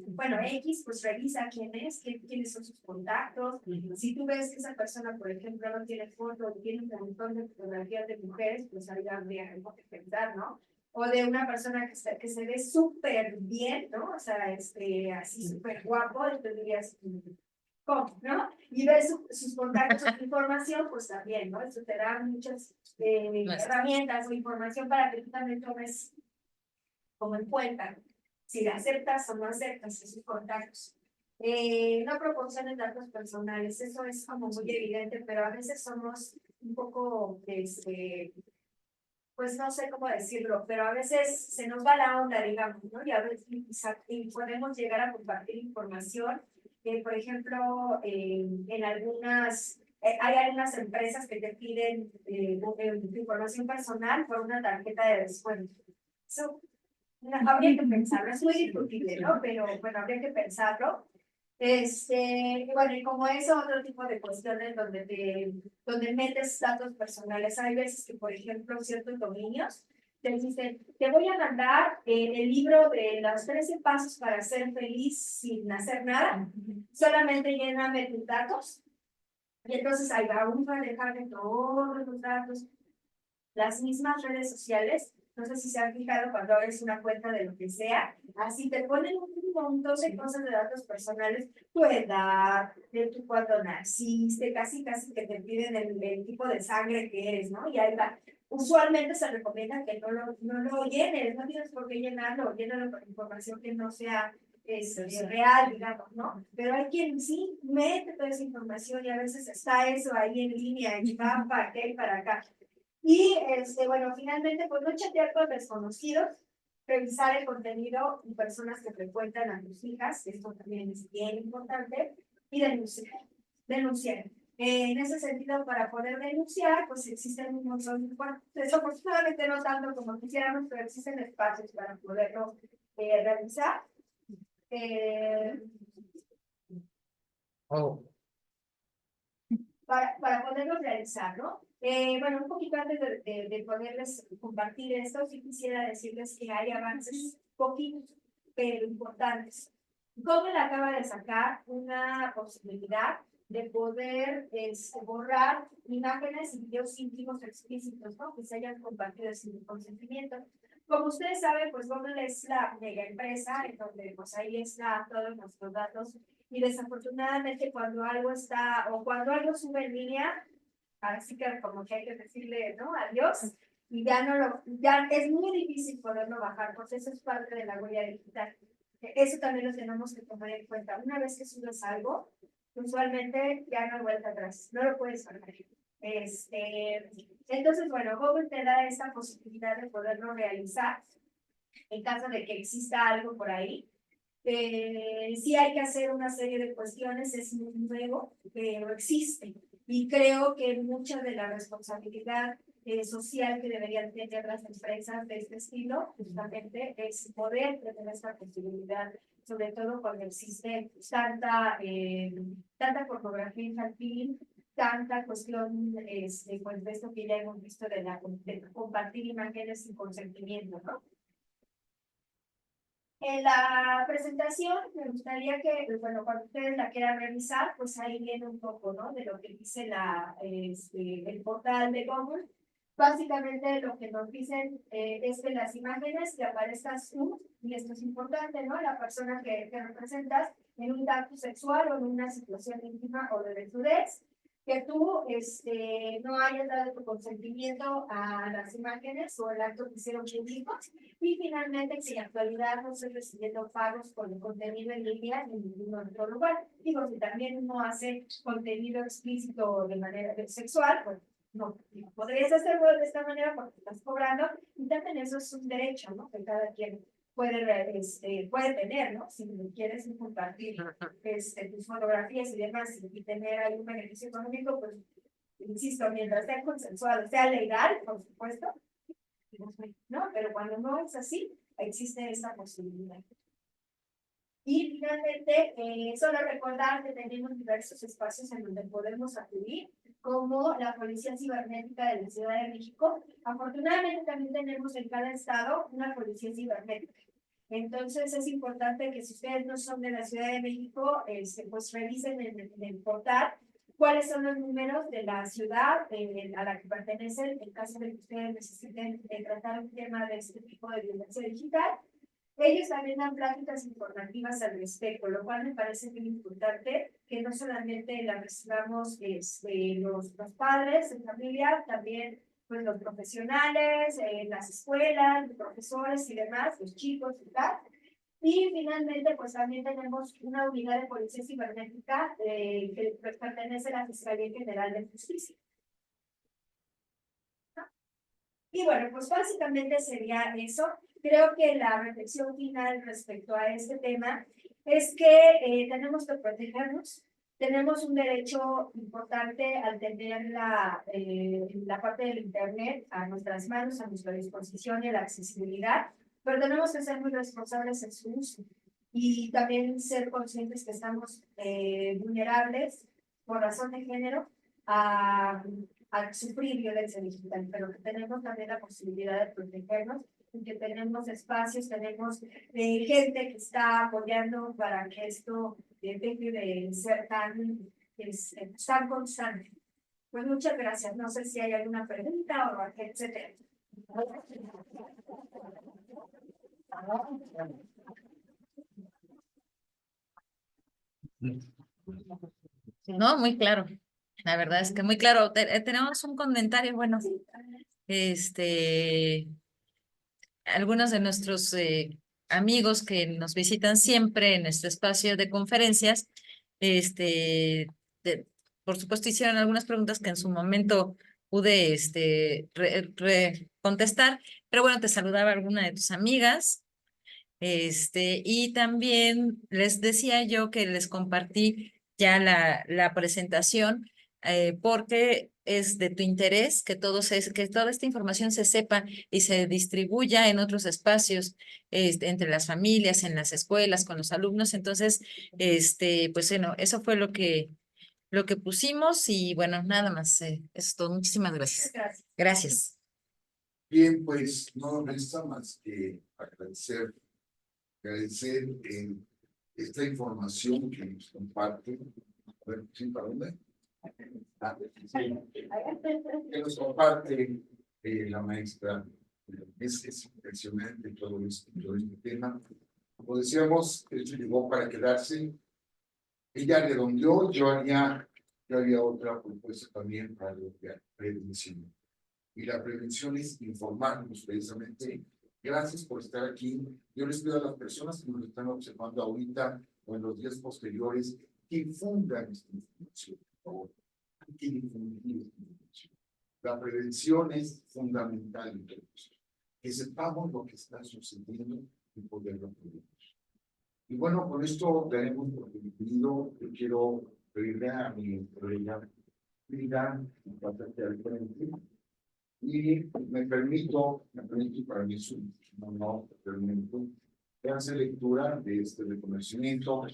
Bueno, X, pues revisa quién es, quiénes son sus contactos. Si tú ves que esa persona, por ejemplo, no tiene foto, tiene un montón de fotografías de mujeres, pues ahí habría algo que pensar, ¿no? O de una persona que se ve súper bien, ¿no? O sea, así súper guapo, y tú dirías, ¿cómo? ¿No? Y ves sus contactos, su información, pues también, ¿no? Eso te da muchas herramientas o información para que tú también tomes como en cuenta si la aceptas o no aceptas esos contactos. No proporciones datos personales, eso es como muy evidente, pero a veces somos un poco, pues no sé cómo decirlo, pero a veces se nos va la onda, digamos, ¿no? Y a veces y podemos llegar a compartir información. Por ejemplo, en algunas, hay algunas empresas que te piden información personal por una tarjeta de descuento. Eso habría que pensarlo, es muy discutible, ¿no? Pero bueno, habría que pensarlo. Bueno, y como eso, otro tipo de cuestiones donde metes datos personales. Hay veces que, por ejemplo, ciertos dominios te dicen, te voy a mandar el libro de los 13 pasos para ser feliz sin hacer nada, solamente lléname tus datos. Y entonces ahí va uno a dejarle todos los datos. Las mismas redes sociales No sé si se han fijado cuando abres una cuenta de lo que sea, así te ponen un montón de cosas de datos personales, tu edad, de tu cuando naciste, casi que te piden el tipo de sangre que eres, ¿no? Y ahí va. Usualmente se recomienda que no lo llenes, no tienes por qué llenarlo, llénalo con información que no sea real, digamos, ¿no? Pero hay quien sí mete toda esa información y a veces está eso ahí en línea, y va para acá y para acá. Y, bueno, finalmente, pues no chatear con desconocidos, revisar el contenido y personas que frecuentan a tus hijas, esto también es bien importante, y denunciar. Denunciar. En ese sentido, para poder denunciar, pues existen un montón, bueno, desafortunadamente no tanto como quisiéramos, pero existen espacios para poderlo realizar. Para poderlo realizar, ¿no? Bueno, un poquito antes de poderles compartir esto, sí quisiera decirles que hay avances poquitos, pero importantes. Google acaba de sacar una posibilidad de poder borrar imágenes y videos íntimos explícitos, ¿no? Que se hayan compartido sin consentimiento. Como ustedes saben, pues Google es la mega empresa en donde pues ahí está todos nuestros datos y desafortunadamente cuando algo está o cuando algo sube en línea, así que como que hay que decirle, ¿no? Adiós. Y ya es muy difícil poderlo bajar, porque eso es parte de la huella digital. Eso también lo tenemos que tomar en cuenta. Una vez que subes algo, usualmente ya no hay vuelta atrás, no lo puedes bajar. Entonces, bueno, Google te da esa posibilidad de poderlo realizar en caso de que exista algo por ahí. Sí hay que hacer una serie de cuestiones, es muy nuevo, pero existe. Y creo que mucha de la responsabilidad social que deberían tener las empresas de este estilo, justamente, es poder tener esta posibilidad, sobre todo cuando existe tanta pornografía infantil, tanta cuestión pues, de esto que ya hemos visto de compartir imágenes sin consentimiento, ¿no? En la presentación me gustaría que, bueno, cuando ustedes la quieran revisar, pues ahí viene un poco, ¿no? De lo que dice el portal de Google. Básicamente lo que nos dicen es que las imágenes que aparezcas tú, y esto es importante, ¿no? La persona que representas en un acto sexual o en una situación íntima o de desnudez, que tú no hayas dado tu consentimiento a las imágenes o el acto que hicieron públicos. Y finalmente, que en la actualidad no estoy recibiendo pagos por el contenido en línea en ningún otro lugar. Digo, si también uno hace contenido explícito de manera sexual, pues no, podrías hacerlo de esta manera porque estás cobrando. Y también eso es un derecho, ¿no? Que cada quien puede tener, ¿no? Si quieres compartir tus fotografías y demás y tener algún beneficio económico, pues, insisto, mientras sea consensuado, sea legal, por supuesto, ¿no? Pero cuando no es así, existe esa posibilidad. Y finalmente, solo recordar que tenemos diversos espacios en donde podemos acudir, como la Policía Cibernética de la Ciudad de México. Afortunadamente también tenemos en cada estado una Policía Cibernética. Entonces es importante que si ustedes no son de la Ciudad de México, pues revisen en el portal cuáles son los números de la ciudad a la que pertenecen en caso de que ustedes necesiten tratar un tema de este tipo de violencia digital. Ellos también dan pláticas informativas al respecto, lo cual me parece muy importante que no solamente la recibamos los padres en familia, también pues los profesionales, las escuelas, los profesores y demás, los chicos y tal. Y finalmente, pues también tenemos una unidad de policía cibernética que pertenece a la Fiscalía General de Justicia. Y bueno, pues básicamente sería eso. Creo que la reflexión final respecto a este tema es que tenemos que protegernos. Tenemos un derecho importante al tener la parte del Internet a nuestras manos, a nuestra disposición y a la accesibilidad, pero tenemos que ser muy responsables en su uso y también ser conscientes que estamos vulnerables por razón de género a sufrir violencia digital, pero que tenemos también la posibilidad de protegernos y que tenemos espacios, tenemos gente que está apoyando para que esto deje de ser tan constante. Pues muchas gracias. No sé si hay alguna pregunta o etcétera. No, muy claro. La verdad es que muy claro. Tenemos un comentario, bueno, algunos de nuestros amigos que nos visitan siempre en nuestro espacio de conferencias, de- por supuesto hicieron algunas preguntas que en su momento pude contestar, pero bueno, te saludaba alguna de tus amigas. Y también les decía yo que les compartí ya la presentación, porque es de tu interés que que toda esta información se sepa y se distribuya en otros espacios, entre las familias, en las escuelas, con los alumnos. Entonces, pues bueno, eso fue lo que pusimos y bueno, nada más, eso es todo. Muchísimas gracias. Gracias. Bien, pues no resta más que agradecer esta información que nos comparte. A ver, ¿sí, para dónde? Sí. Que nos comparte la maestra. Es impresionante todo este tema. Como decíamos, esto llegó para quedarse. Ella redondeó, yo haría otra propuesta también para la prevención. Y la prevención es informarnos precisamente. Gracias por estar aquí. Yo les pido a las personas que nos están observando ahorita o en los días posteriores que difundan esta información, por favor. Hay que difundir esta información. La prevención es fundamental en todo esto. Que sepamos lo que está sucediendo y poderlo prevenir. Y bueno, con esto tenemos por concluido. Yo quiero pedirle a mi colega Frida, pasarte al frente. Y me permito para mí es un honor, permito, que hace lectura de este reconocimiento.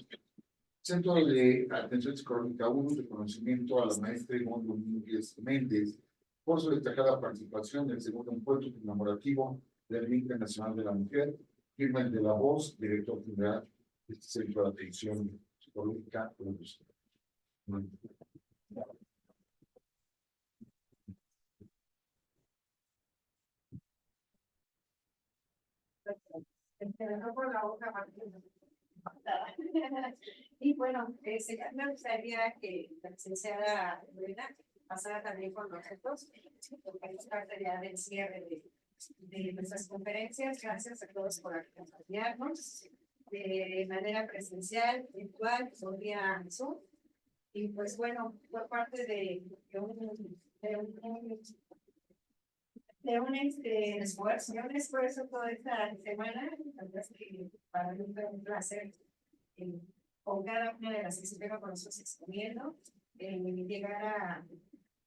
Centro de Atención Psicológica 1, reconocimiento a la maestra Ivonne Domínguez Méndez por su destacada participación en el segundo encuentro conmemorativo del Día Internacional de la Mujer, firma el de la voz, director general de este Centro de Atención Psicológica 1. Y bueno, me gustaría que la licenciada Lorena pasara también con nosotros, porque es parte ya del cierre de nuestras conferencias. Gracias a todos por acompañarnos de manera presencial, virtual, por vía Zoom. Y pues bueno, por parte de un esfuerzo toda esta semana. La verdad es que para mí fue un placer con cada una de las que estuvieron con nosotros exponiendo, llegar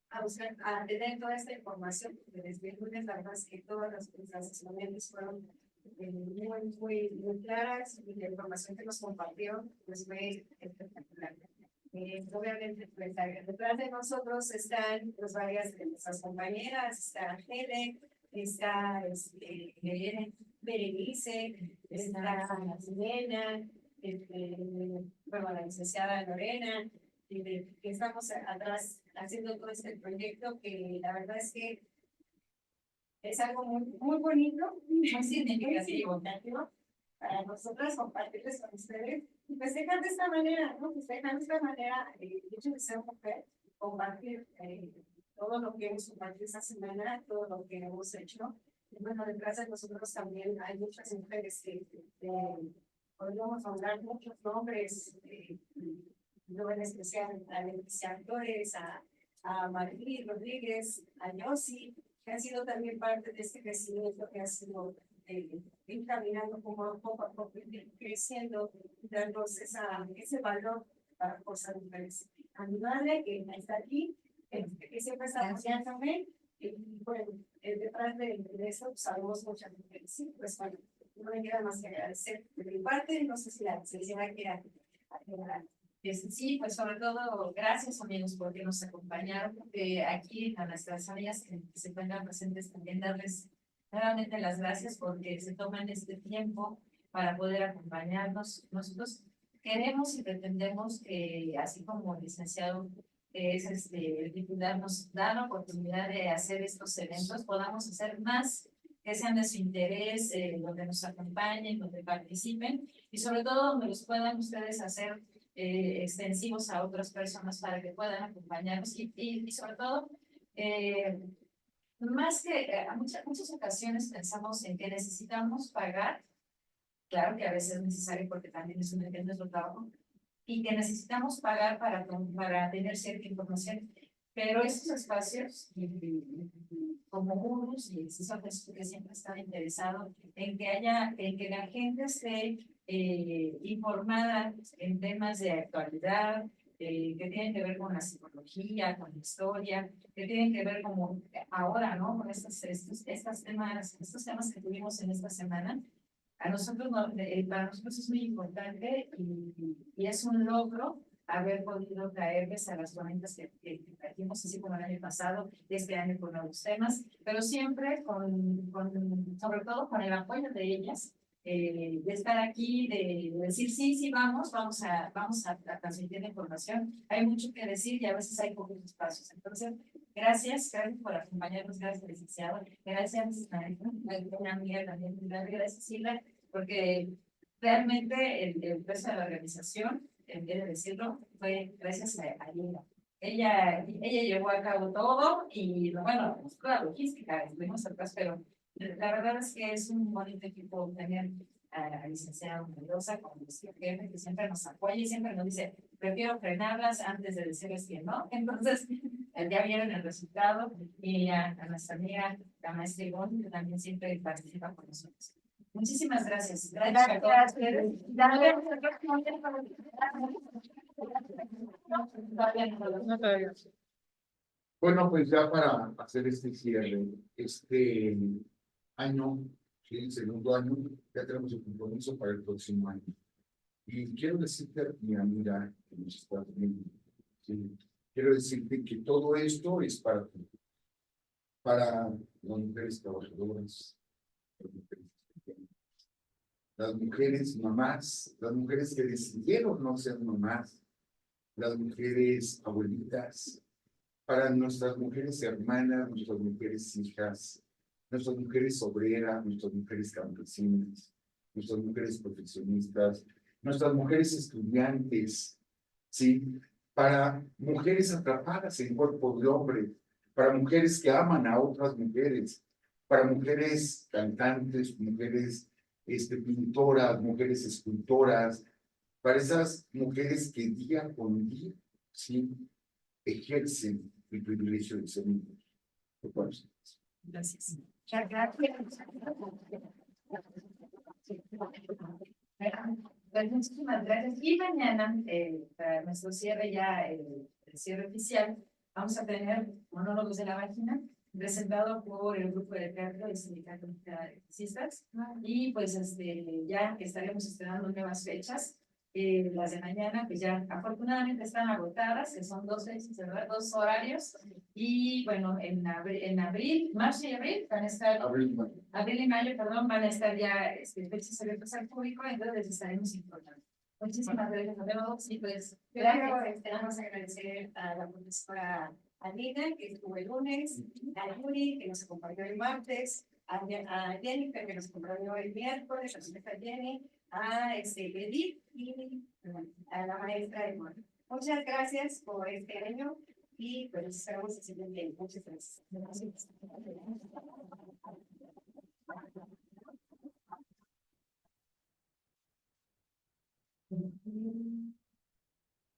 a buscar, a tener toda esta información, porque desde el lunes la verdad es que todas las exponentes fueron muy claras, y la información que nos compartió pues fue espectacular. Obviamente, pues, detrás de nosotros están pues, varias de nuestras compañeras, está Helen, está Berenice, está Elena, bueno, la licenciada Lorena, que estamos atrás haciendo todo este proyecto, que la verdad es que es algo muy bonito, muy significativo para nosotras compartirles con ustedes y festejar de esta manera, ¿no? Festejar de esta manera el hecho de ser mujer, compartir todo lo que hemos compartido esta semana, todo lo que hemos hecho. Y bueno, detrás de nosotros también hay muchas mujeres que podríamos hablar muchos nombres, no en especial a Leticia Flores, a Margrit Rodríguez, a Yossi, que han sido también parte de este crecimiento que ha sido ir caminando poco a poco, creciendo, darnos ese valor para cosas mujeres. A mi madre, que está aquí, que siempre está apoyándome, y bueno, detrás de eso sabemos muchas mujeres. Sí, pues bueno, no me queda más que agradecer de mi parte. No sé si la licenciada quiera agregar. Sí, pues sobre todo, gracias amigos porque nos acompañaron aquí a nuestras amigas que se encuentran presentes también, darles nuevamente las gracias porque se toman este tiempo para poder acompañarnos. Nosotros queremos y pretendemos que, así como el licenciado es nos da la oportunidad de hacer estos eventos, podamos hacer más que sean de su interés, donde nos acompañen, donde participen y sobre todo donde los puedan ustedes hacer extensivos a otras personas para que puedan acompañarnos y sobre todo, más que a muchas ocasiones pensamos en que necesitamos pagar, claro que a veces es necesario porque también es nuestro trabajo, y que necesitamos pagar para tener cierta información. Pero estos espacios, como gurús y asesores que siempre están interesados en que la gente esté informada en temas de actualidad, que tienen que ver con la psicología, con la historia, que tienen que ver como ahora, ¿no? Con estos temas que tuvimos en esta semana. A nosotros, para nosotros es muy importante y es un logro haber podido traerles a las ponentes que trajimos, así como el año pasado, este año con nuevos temas, pero siempre sobre todo con el apoyo de ellas, de estar aquí, de decir sí, vamos a transmitir la información. Hay mucho que decir y a veces hay pocos espacios. Entonces, gracias por acompañarnos, gracias, licenciado, gracias, una amiga también, gracias, Silvia, porque realmente el peso de la organización, quiero decirlo, fue gracias a Lina. Ella llevó a cabo todo y, bueno, toda la logística, estuvimos atrás, pero la verdad es que es un bonito equipo tener a la licenciada Mendoza como nuestro jefe, que siempre nos apoya y siempre nos dice, prefiero frenarlas antes de decirles que no. Entonces, ya vieron el resultado y a nuestra amiga, la maestra Ivonne, que también siempre participa con nosotros. Muchísimas gracias. Gracias. Bueno, pues ya para hacer este cierre, este año, sí, el segundo año, ya tenemos el compromiso para el próximo año. Y quiero decirte a mi amiga que nos está viendo, sí, quiero decirte que todo esto es para ti, para las mujeres trabajadoras, las mujeres mamás, las mujeres que decidieron no ser mamás, las mujeres abuelitas, para nuestras mujeres hermanas, nuestras mujeres hijas, nuestras mujeres obreras, nuestras mujeres campesinas, nuestras mujeres profesionistas, nuestras mujeres estudiantes, ¿sí? Para mujeres atrapadas en cuerpo de hombre, para mujeres que aman a otras mujeres, para mujeres cantantes, mujeres pintoras, mujeres escultoras, para esas mujeres que día con día, ¿sí? Ejercen el privilegio de ser mujeres. Gracias. Pues muchísimas gracias. Y mañana, para nuestro cierre ya, el cierre oficial, vamos a tener monólogos de la vagina, presentado por el grupo de teatro del Sindicato de Taxistas. Y pues ya estaremos estrenando nuevas fechas. Las de mañana, pues ya afortunadamente están agotadas, que son 2 fechas, ¿verdad? 2 horarios. Y bueno, en abril, marzo y abril van a estar, abril y mayo, perdón, van a estar ya fechas abiertas al público, entonces les estaremos informando. Muchísimas gracias a todos y pues gracias. Vamos a agradecer a la profesora Alina, que estuvo el lunes, a Yuri, que nos acompañó el martes, a Jennifer, que nos acompañó el miércoles, a la maestra Jenny, a Edith y a la maestra Edmond. Muchas gracias por este año y pues esperamos que se sigan bien. Muchas gracias.